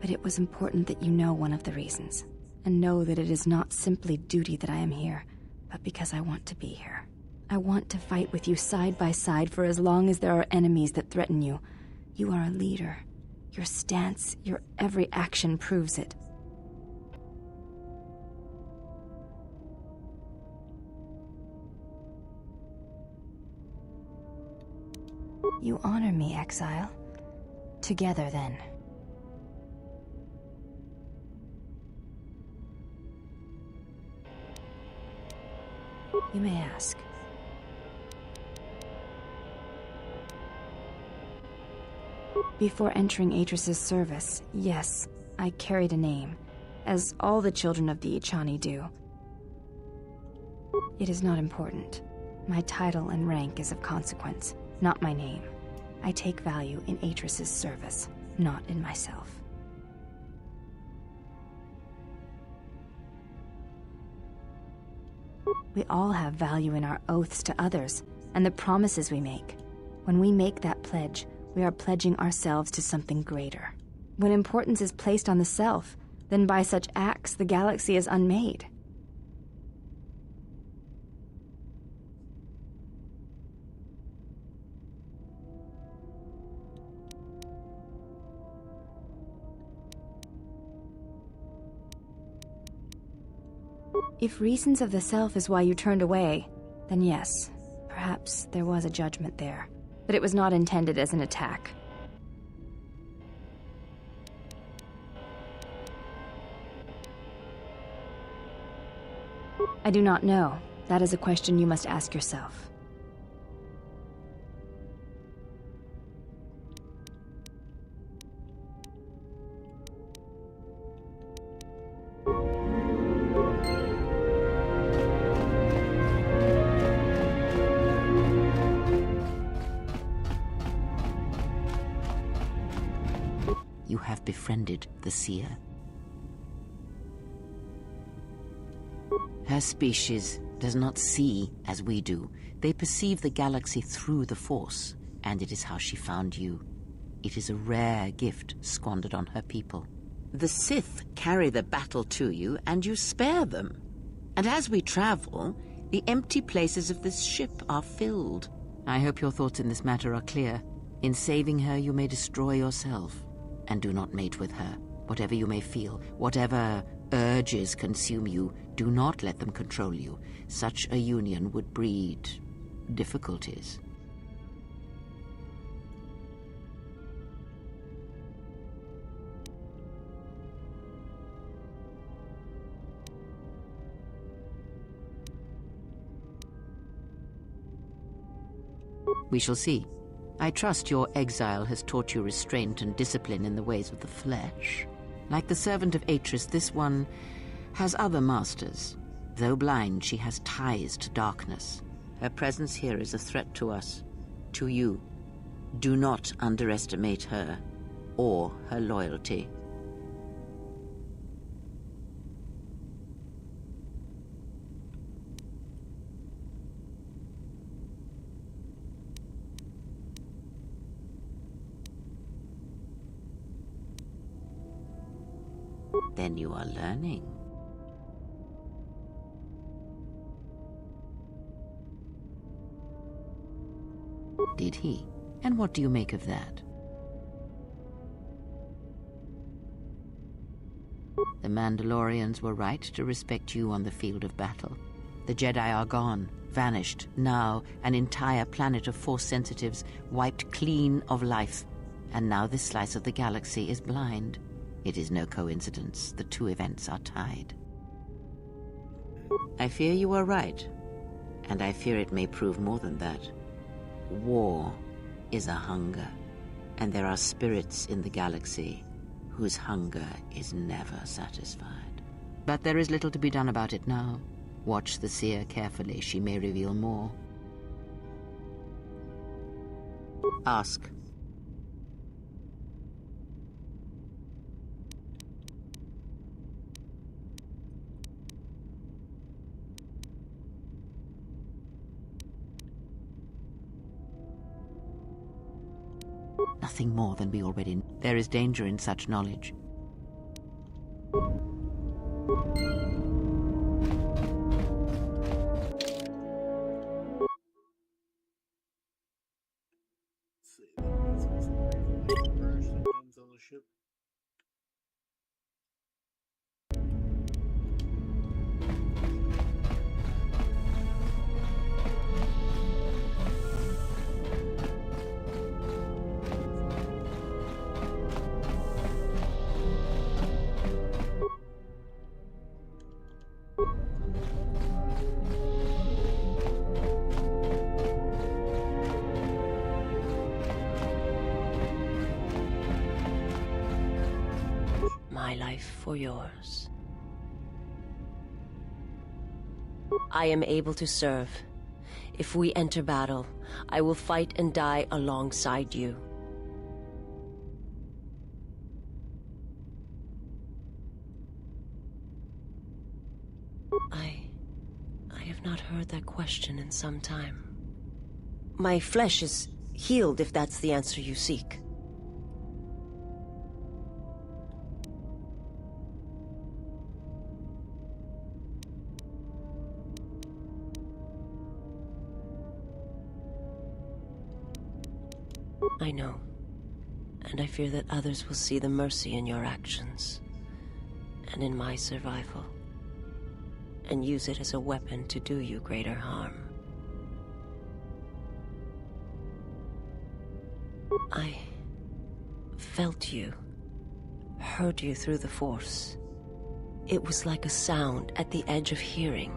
but it was important that you know one of the reasons, and know that it is not simply duty that I am here, but because I want to be here. I want to fight with you side by side for as long as there are enemies that threaten you. You are a leader. Your stance, your every action proves it. You honor me, exile. Together, then. You may ask. Before entering Atris's service, yes, I carried a name, as all the children of the Ichani do. It is not important. My title and rank is of consequence, not my name. I take value in Atris's service, not in myself. We all have value in our oaths to others, and the promises we make. When we make that pledge, we are pledging ourselves to something greater. When importance is placed on the self, then by such acts the galaxy is unmade. If reasons of the self is why you turned away, then yes, perhaps there was a judgment there. But it was not intended as an attack. I do not know. That is a question you must ask yourself. You have befriended the seer. Her species does not see as we do. They perceive the galaxy through the Force, and it is how she found you. It is a rare gift squandered on her people. The Sith carry the battle to you, and you spare them. And as we travel, the empty places of this ship are filled. I hope your thoughts in this matter are clear. In saving her, you may destroy yourself. And do not mate with her. Whatever you may feel, whatever urges consume you, do not let them control you. Such a union would breed difficulties. We shall see. I trust your exile has taught you restraint and discipline in the ways of the flesh. Like the servant of Atris, this one has other masters. Though blind, she has ties to darkness. Her presence here is a threat to us, to you. Do not underestimate her or her loyalty. Then you are learning. Did he? And what do you make of that? The Mandalorians were right to respect you on the field of battle. The Jedi are gone, vanished. Now, an entire planet of Force sensitives wiped clean of life. And now this slice of the galaxy is blind. It is no coincidence. The two events are tied. I fear you are right. And I fear it may prove more than that. War is a hunger. And there are spirits in the galaxy whose hunger is never satisfied. But there is little to be done about it now. Watch the seer carefully. She may reveal more. Ask. Nothing more than we already know. There is danger in such knowledge. On the ship. My life for yours. I am able to serve. If we enter battle, I will fight and die alongside you. I have not heard that question in some time. My flesh is healed, if that's the answer you seek. I know, and I fear that others will see the mercy in your actions, and in my survival, and use it as a weapon to do you greater harm. I felt you, heard you through the Force. It was like a sound at the edge of hearing,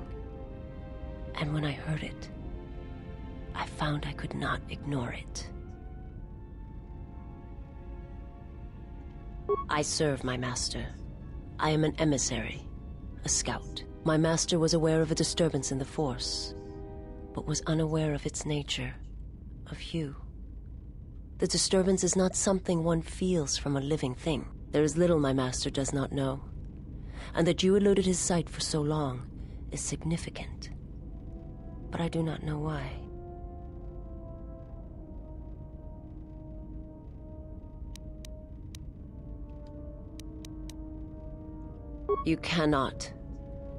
and when I heard it, I found I could not ignore it. I serve my master. I am an emissary, a scout. My master was aware of a disturbance in the Force, but was unaware of its nature, of you. The disturbance is not something one feels from a living thing. There is little my master does not know, and that you eluded his sight for so long is significant. But I do not know why. You cannot.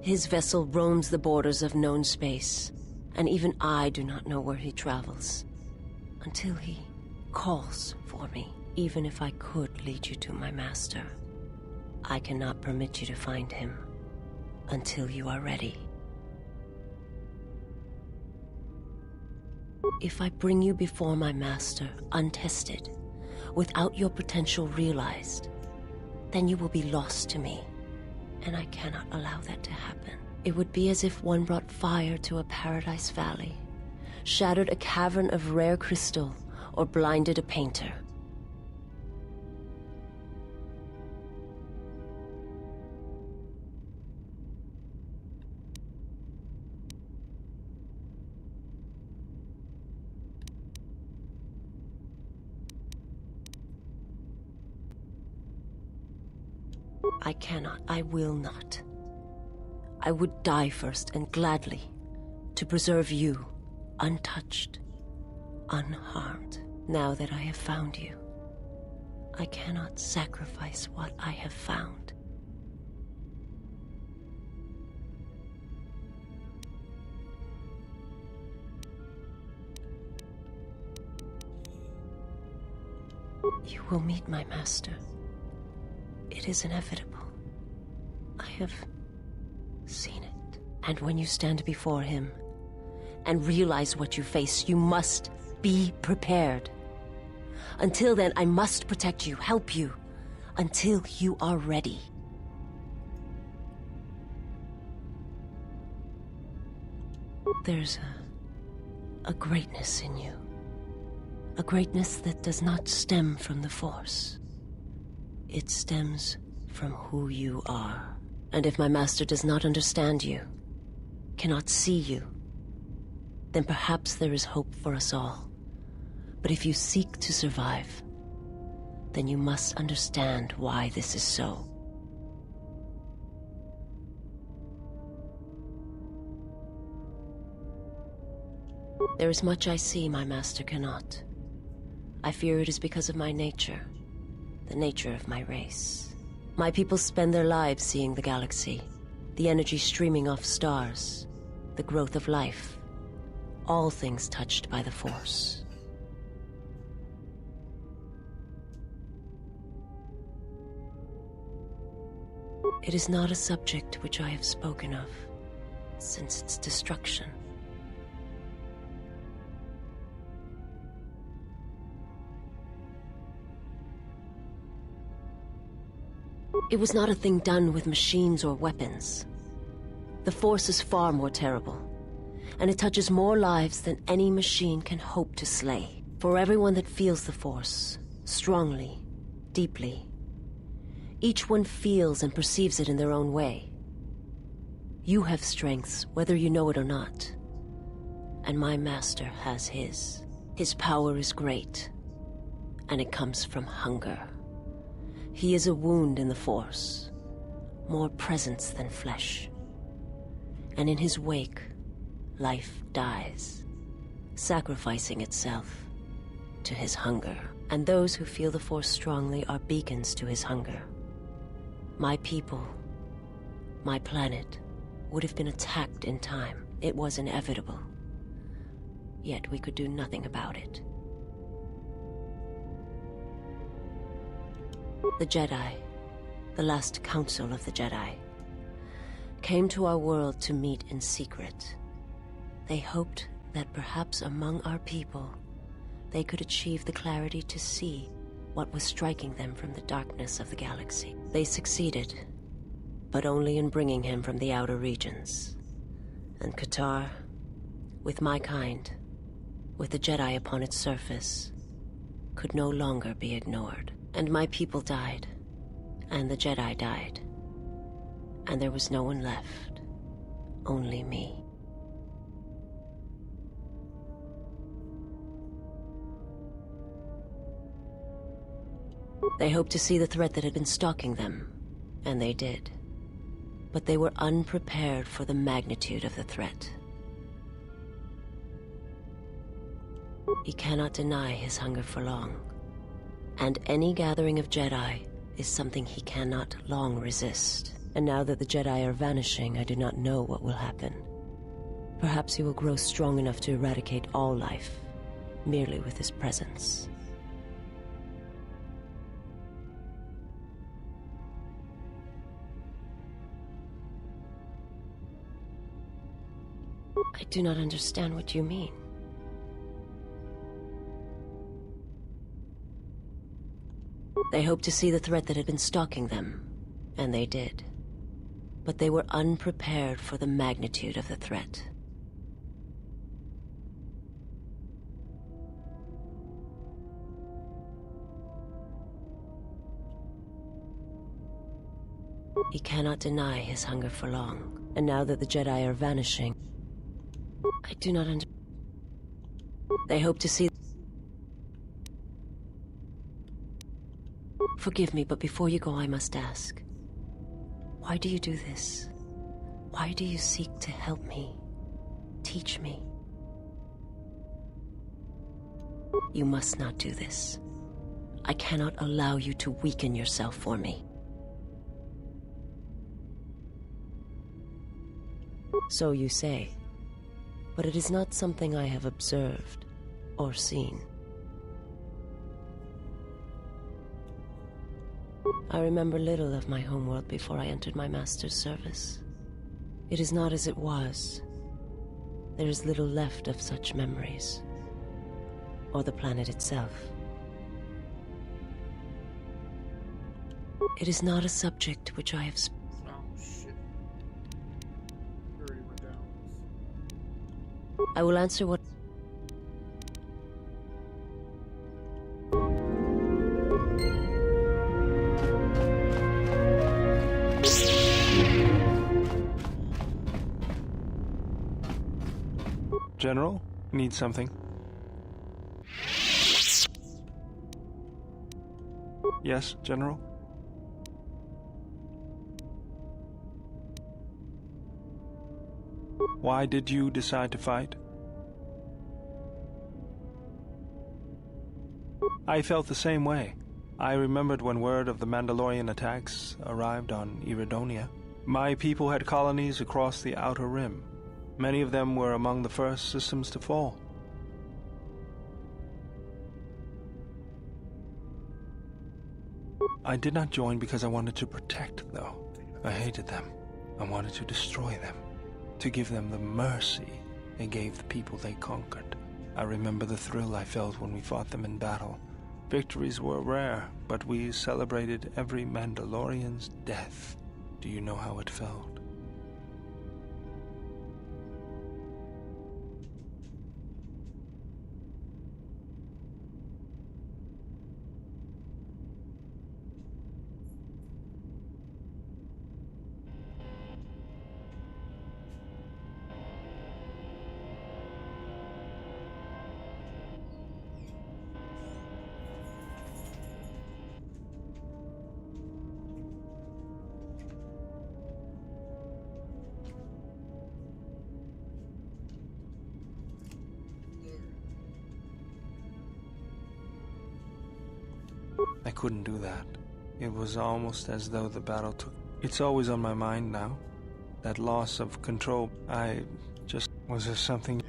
His vessel roams the borders of known space, and even I do not know where he travels. Until he calls for me. Even if I could lead you to my master, I cannot permit you to find him until you are ready. If I bring you before my master untested, without your potential realized, then you will be lost to me. And I cannot allow that to happen. It would be as if one brought fire to a paradise valley, shattered a cavern of rare crystal, or blinded a painter. I cannot, I will not. I would die first, and gladly, to preserve you, untouched, unharmed. Now that I have found you, I cannot sacrifice what I have found. You will meet my master. It is inevitable. I have seen it. And when you stand before him and realize what you face, you must be prepared. Until then, I must protect you, help you, until you are ready. There's a greatness in you. A greatness that does not stem from the Force. It stems from who you are. And if my master does not understand you, cannot see you, then perhaps there is hope for us all. But if you seek to survive, then you must understand why this is so. There is much I see my master cannot. I fear it is because of my nature, the nature of my race. My people spend their lives seeing the galaxy, the energy streaming off stars, the growth of life, all things touched by the Force. It is not a subject which I have spoken of since its destruction. It was not a thing done with machines or weapons. The Force is far more terrible, and it touches more lives than any machine can hope to slay. For everyone that feels the Force, strongly, deeply, each one feels and perceives it in their own way. You have strengths, whether you know it or not, and my master has his. His power is great, and it comes from hunger. He is a wound in the Force, more presence than flesh. And in his wake, life dies, sacrificing itself to his hunger. And those who feel the Force strongly are beacons to his hunger. My people, my planet, would have been attacked in time. It was inevitable. Yet we could do nothing about it. The Jedi, the last council of the Jedi, came to our world to meet in secret. They hoped that perhaps among our people, they could achieve the clarity to see what was striking them from the darkness of the galaxy. They succeeded, but only in bringing him from the outer regions. And Qatar, with my kind, with the Jedi upon its surface, could no longer be ignored. And my people died, and the Jedi died, and there was no one left, only me. They hoped to see the threat that had been stalking them, and they did. But they were unprepared for the magnitude of the threat. He cannot deny his hunger for long. And any gathering of Jedi is something he cannot long resist. And now that the Jedi are vanishing, I do not know what will happen. Perhaps he will grow strong enough to eradicate all life, merely with his presence. I do not understand what you mean. They hoped to see the threat that had been stalking them, and they did. But they were unprepared for the magnitude of the threat. He cannot deny his hunger for long, and now that the Jedi are vanishing, I do not understand. They hope to see... Forgive me, but before you go, I must ask. Why do you do this? Why do you seek to help me? Teach me? You must not do this. I cannot allow you to weaken yourself for me. So you say, but it is not something I have observed or seen. I remember little of my homeworld before I entered my master's service. It is not as it was. There is little left of such memories, or the planet itself. It is not a subject which I have Oh shit. Already went down. I will answer what... General, need something? Yes, General? Why did you decide to fight? I felt the same way. I remembered when word of the Mandalorian attacks arrived on Iridonia. My people had colonies across the Outer Rim. Many of them were among the first systems to fall. I did not join because I wanted to protect, though. I hated them. I wanted to destroy them, to give them the mercy they gave the people they conquered. I remember the thrill I felt when we fought them in battle. Victories were rare, but we celebrated every Mandalorian's death. Do you know how it felt? I couldn't do that. It was almost as though the battle took... It's always on my mind now. That loss of control. I just... Was there something...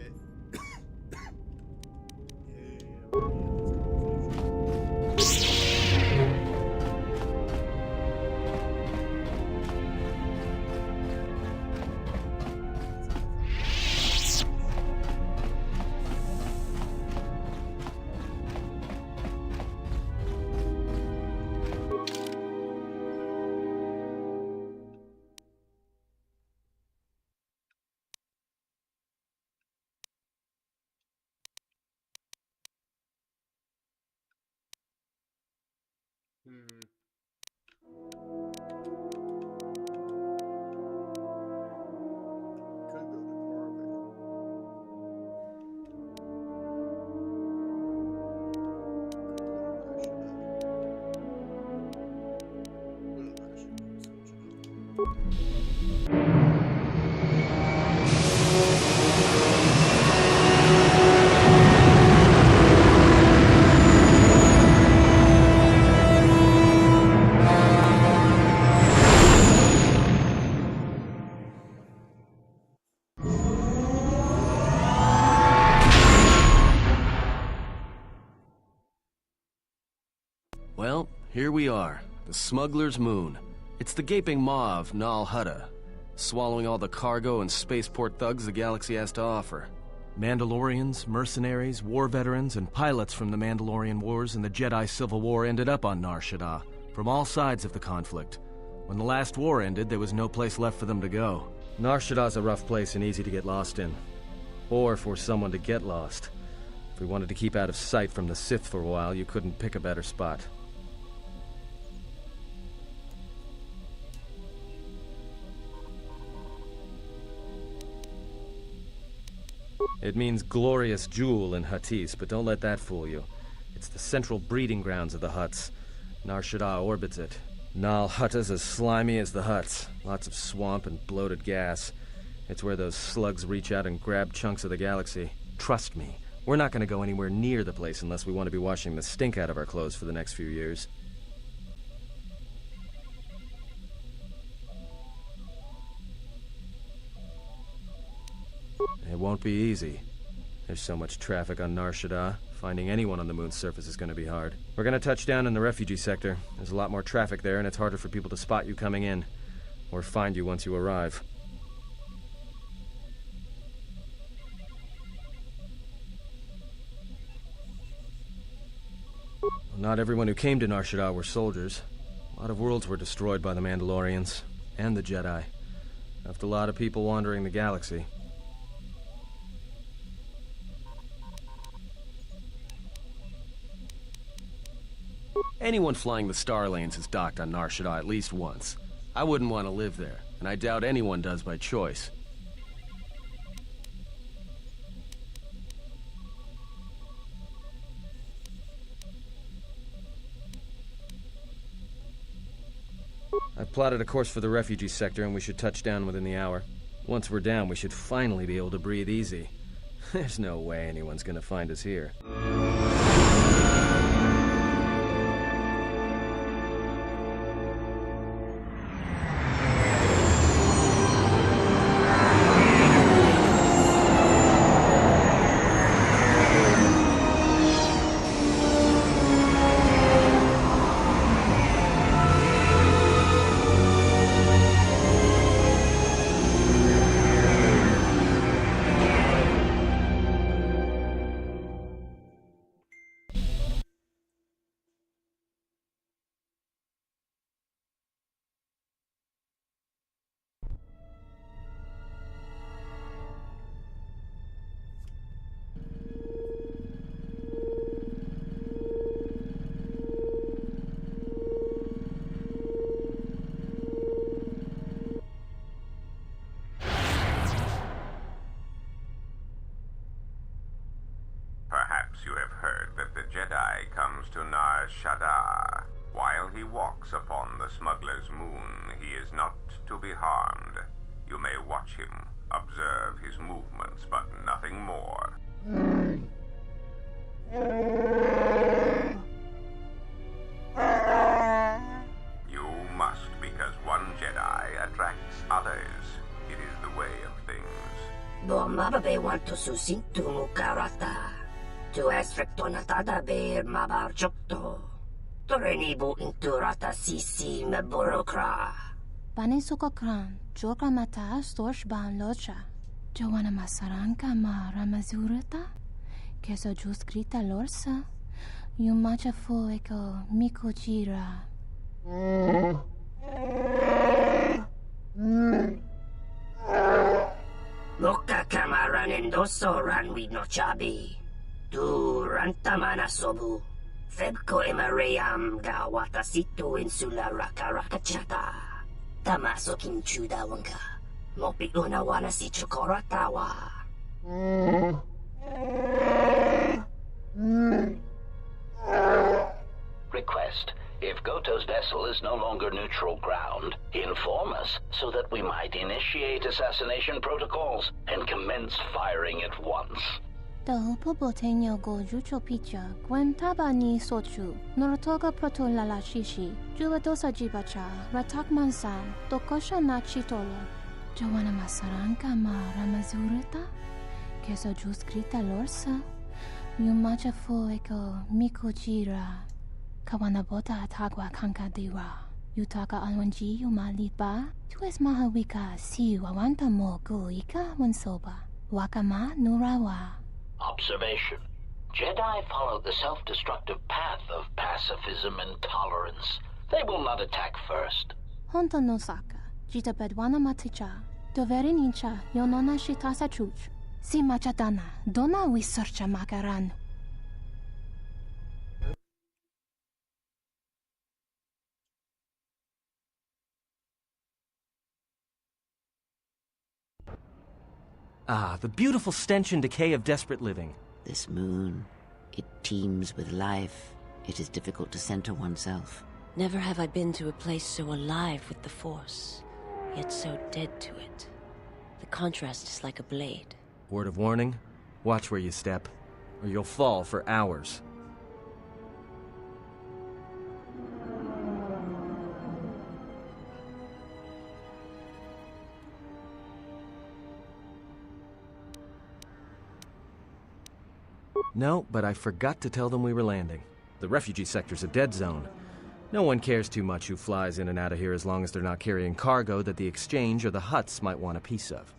Well, here we are, the Smuggler's Moon. It's the gaping maw of Nal Hutta, swallowing all the cargo and spaceport thugs the galaxy has to offer. Mandalorians, mercenaries, war veterans, and pilots from the Mandalorian Wars and the Jedi Civil War ended up on Nar Shaddaa, from all sides of the conflict. When the last war ended, there was no place left for them to go. Nar Shaddaa's a rough place and easy to get lost in. Or for someone to get lost. If we wanted to keep out of sight from the Sith for a while, you couldn't pick a better spot. It means glorious jewel in Huttese, but don't let that fool you. It's the central breeding grounds of the Hutts. Nar Shaddaa orbits it. Nal Hutta's as slimy as the Hutts. Lots of swamp and bloated gas. It's where those slugs reach out and grab chunks of the galaxy. Trust me, we're not going to go anywhere near the place unless we want to be washing the stink out of our clothes for the next few years. It won't be easy. There's so much traffic on Nar Shaddaa. Finding anyone on the moon's surface is going to be hard. We're going to touch down in the refugee sector. There's a lot more traffic there, and it's harder for people to spot you coming in. Or find you once you arrive. Well, not everyone who came to Nar Shaddaa were soldiers. A lot of worlds were destroyed by the Mandalorians. And the Jedi. Left a lot of people wandering the galaxy. Anyone flying the Star Lanes has docked on Nar Shaddaa at least once. I wouldn't want to live there, and I doubt anyone does by choice. I've plotted a course for the refugee sector, and we should touch down within the hour. Once we're down, we should finally be able to breathe easy. There's no way anyone's gonna find us here. Perhaps you have heard that the Jedi comes to Nar Shaddaa. While he walks upon the smuggler's moon, he is not to be harmed. You may watch him, observe his movements, but nothing more. You must, because one Jedi attracts others. It is the way of things. Bomababe want to susintu mukarata. Tu estricto natada beer mabar jokto. Torenibu inturata sisi me burokra. Banisukokran, joka mata storch ban locha. Joanna masaranka ma ramazurata. Keso juskrita lorsa. Yumacha fueko mikojira. Loka kamaran endoso ranwi no chabi. Tu rantamana sobu. Febko emaream ga watasitu insula rakarakachata. Tamaso kinchuda wanka. Mopi una wana si chokoratawa. Request. If Goto's vessel is no longer neutral ground, inform us so that we might initiate assassination protocols and commence firing at once. Dahupo boteño go jucho picha, taba ni sochu, norotoga proto lalashishi, juvadosa jibacha, ratak mansan, tokosha na chitolo. Joanna masaranka ma ramazurita, keso juskrita lorsa, yumacha fueko mikojira, kawanabota atagwa kankadiwa, yutaka alwanji yumaliba, tu es mahawika si wawanta mo guika wansoba, wakama nurawa. Observation. Jedi follow the self-destructive path of pacifism and tolerance. They will not attack first. Honto no saka, jita bedwana maticha, doveri nincha yonona shitasa chuch. Si machadana, dona we searcha makaran. Ah, the beautiful stench and decay of desperate living. This moon, it teems with life. It is difficult to center oneself. Never have I been to a place so alive with the Force, yet so dead to it. The contrast is like a blade. Word of warning, watch where you step, or you'll fall for hours. No, but I forgot to tell them we were landing. The refugee sector's a dead zone. No one cares too much who flies in and out of here as long as they're not carrying cargo that the exchange or the Hutts might want a piece of.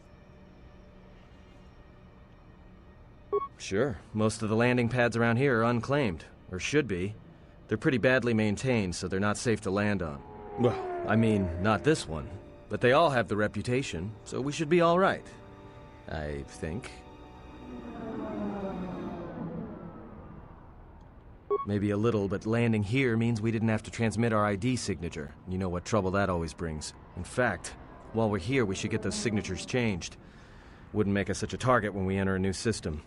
Sure, most of the landing pads around here are unclaimed, or should be. They're pretty badly maintained, so they're not safe to land on. Well, I mean, not this one. But they all have the reputation, so we should be all right. I think. Maybe a little, but landing here means we didn't have to transmit our ID signature. You know what trouble that always brings. In fact, while we're here, we should get those signatures changed. Wouldn't make us such a target when we enter a new system.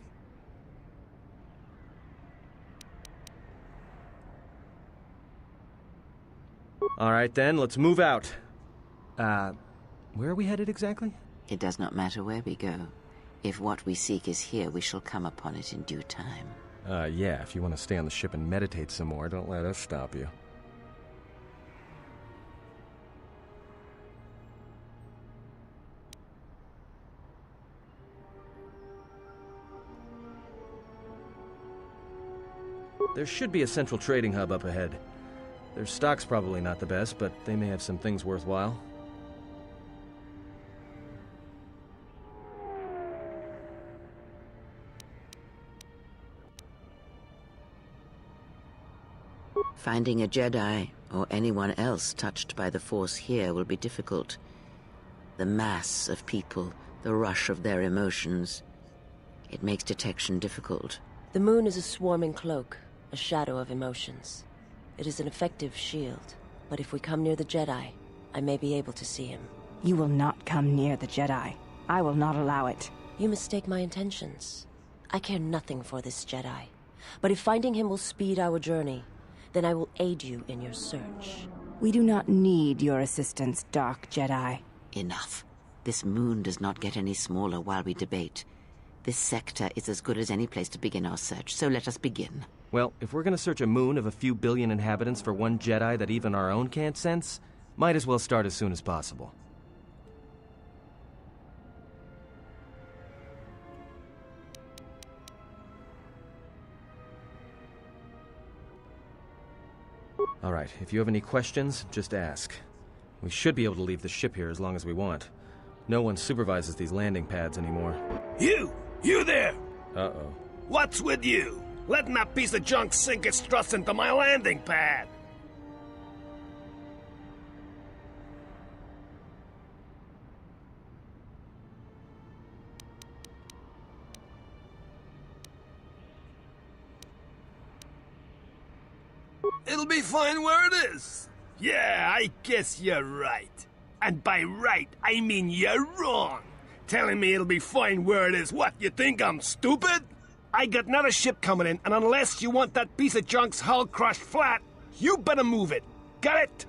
All right then, let's move out. Where are we headed exactly? It does not matter where we go. If what we seek is here, we shall come upon it in due time. Yeah, if you want to stay on the ship and meditate some more, don't let us stop you. There should be a central trading hub up ahead. Their stock's probably not the best, but they may have some things worthwhile. Finding a Jedi, or anyone else touched by the Force here, will be difficult. The mass of people, the rush of their emotions, it makes detection difficult. The moon is a swarming cloak, a shadow of emotions. It is an effective shield, but if we come near the Jedi, I may be able to see him. You will not come near the Jedi. I will not allow it. You mistake my intentions. I care nothing for this Jedi. But if finding him will speed our journey, then I will aid you in your search. We do not need your assistance, Dark Jedi. Enough. This moon does not get any smaller while we debate. This sector is as good as any place to begin our search, so let us begin. Well, if we're gonna search a moon of a few billion inhabitants for one Jedi that even our own can't sense, might as well start as soon as possible. Alright, if you have any questions, just ask. We should be able to leave the ship here as long as we want. No one supervises these landing pads anymore. You there! Uh-oh. What's with you? Letting that piece of junk sink its struts into my landing pad! It'll be fine where it is. Yeah, I guess you're right. And by right, I mean you're wrong. Telling me it'll be fine where it is. What, you think I'm stupid? I got another ship coming in, and unless you want that piece of junk's hull crushed flat, you better move it. Got it?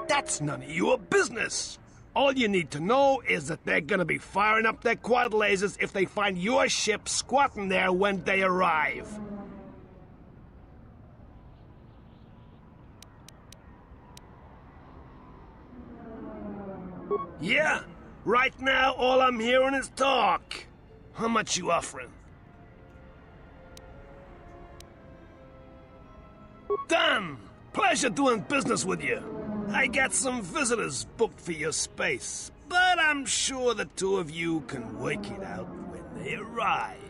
That's none of your business. All you need to know is that they're gonna be firing up their quad lasers if they find your ship squatting there when they arrive. Yeah, right now all I'm hearing is talk. How much you offering? Done! Pleasure doing business with you. I got some visitors booked for your space, but I'm sure the two of you can work it out when they arrive.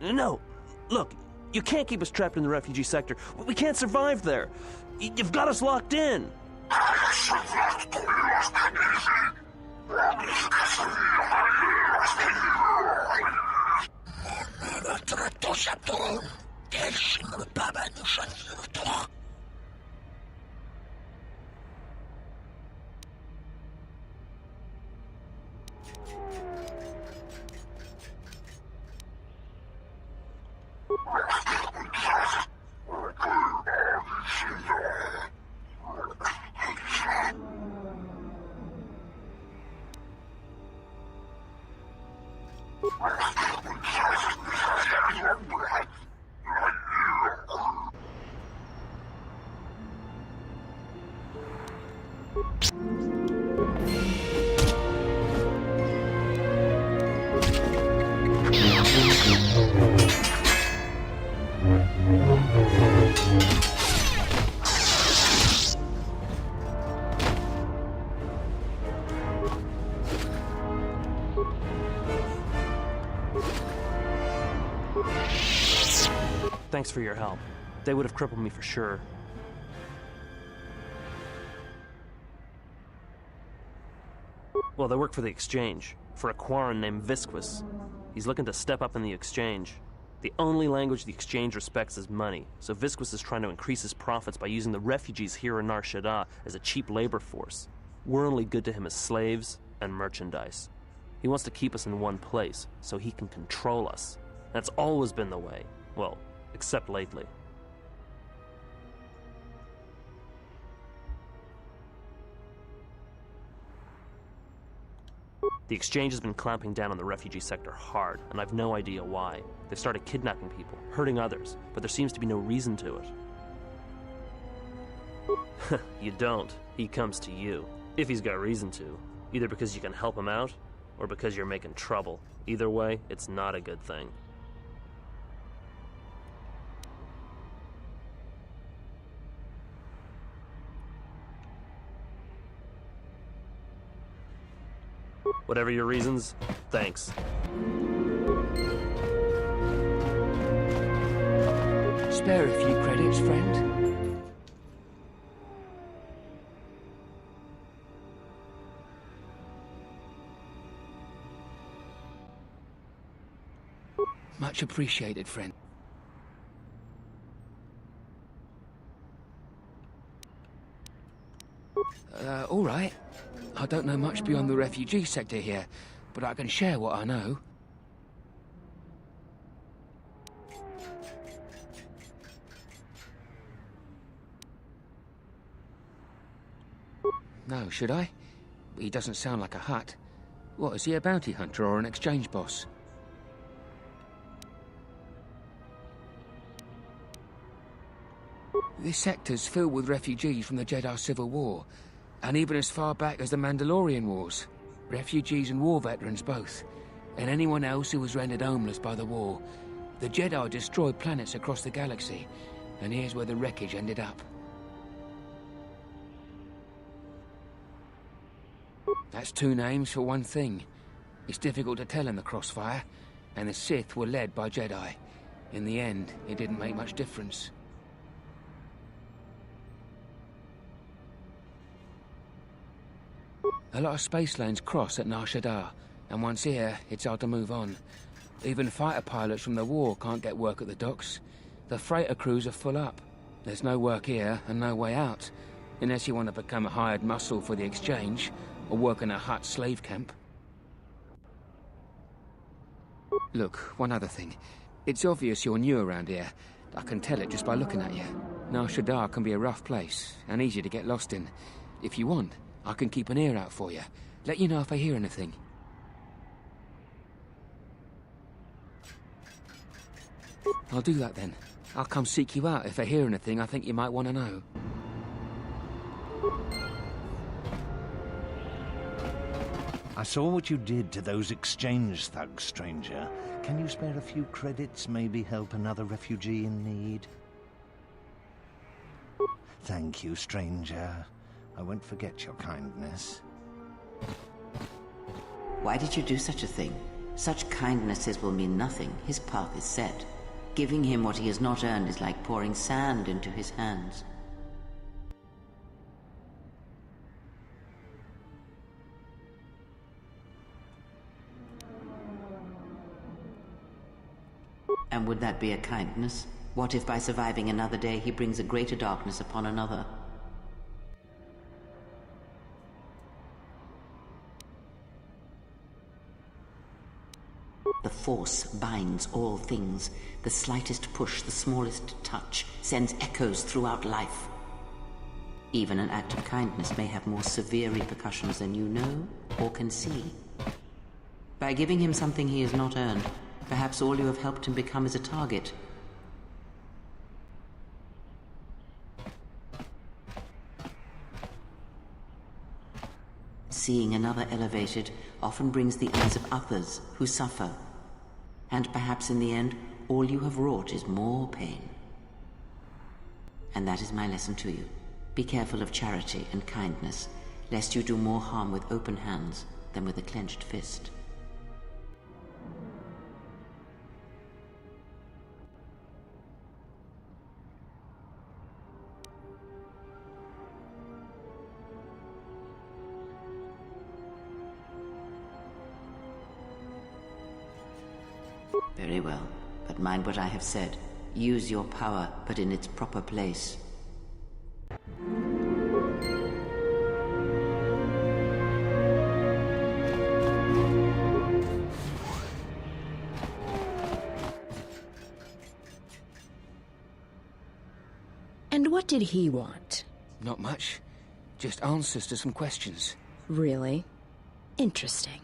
No! Look, you can't keep us trapped in the refugee sector. We can't survive there. You've got us locked in. Thanks for your help. They would have crippled me for sure. Well, they work for the Exchange, for a Quarren named Visquis. He's looking to step up in the Exchange. The only language the Exchange respects is money, so Visquis is trying to increase his profits by using the refugees here in Nar Shaddaa as a cheap labor force. We're only good to him as slaves and merchandise. He wants to keep us in one place, so he can control us. That's always been the way. Well, except lately. The Exchange has been clamping down on the refugee sector hard, and I've no idea why. They've started kidnapping people, hurting others, but there seems to be no reason to it. You don't. He comes to you. If he's got reason to. Either because you can help him out, or because you're making trouble. Either way, it's not a good thing. Whatever your reasons, thanks. Spare a few credits, friend. Much appreciated, friend. All right. I don't know much beyond the refugee sector here, but I can share what I know. No, should I? He doesn't sound like a Hutt. What, is he a bounty hunter or an exchange boss? This sector's filled with refugees from the Jedi Civil War, and even as far back as the Mandalorian Wars. Refugees and war veterans both, and anyone else who was rendered homeless by the war. The Jedi destroyed planets across the galaxy, and here's where the wreckage ended up. That's two names for one thing. It's difficult to tell in the Crossfire, and the Sith were led by Jedi. In the end, it didn't make much difference. A lot of space lanes cross at Nar Shaddaa, and once here, it's hard to move on. Even fighter pilots from the war can't get work at the docks. The freighter crews are full up. There's no work here and no way out, unless you want to become a hired muscle for the Exchange, or work in a Hutt slave camp. Look, one other thing. It's obvious you're new around here. I can tell it just by looking at you. Nar Shaddaa can be a rough place, and easy to get lost in. If you want, I can keep an ear out for you. Let you know if I hear anything. I'll do that then. I'll come seek you out if I hear anything I think you might want to know. I saw what you did to those exchange thugs, stranger. Can you spare a few credits, maybe help another refugee in need? Thank you, stranger. I won't forget your kindness. Why did you do such a thing? Such kindnesses will mean nothing. His path is set. Giving him what he has not earned is like pouring sand into his hands. And would that be a kindness? What if by surviving another day he brings a greater darkness upon another? The Force binds all things. The slightest push, the smallest touch, sends echoes throughout life. Even an act of kindness may have more severe repercussions than you know or can see. By giving him something he has not earned, perhaps all you have helped him become is a target. Seeing another elevated often brings the eyes of others who suffer. And perhaps in the end, all you have wrought is more pain. And that is my lesson to you. Be careful of charity and kindness, lest you do more harm with open hands than with a clenched fist. Very well, but mind what I have said. Use your power, but in its proper place. And what did he want? Not much. Just answers to some questions. Really? Interesting.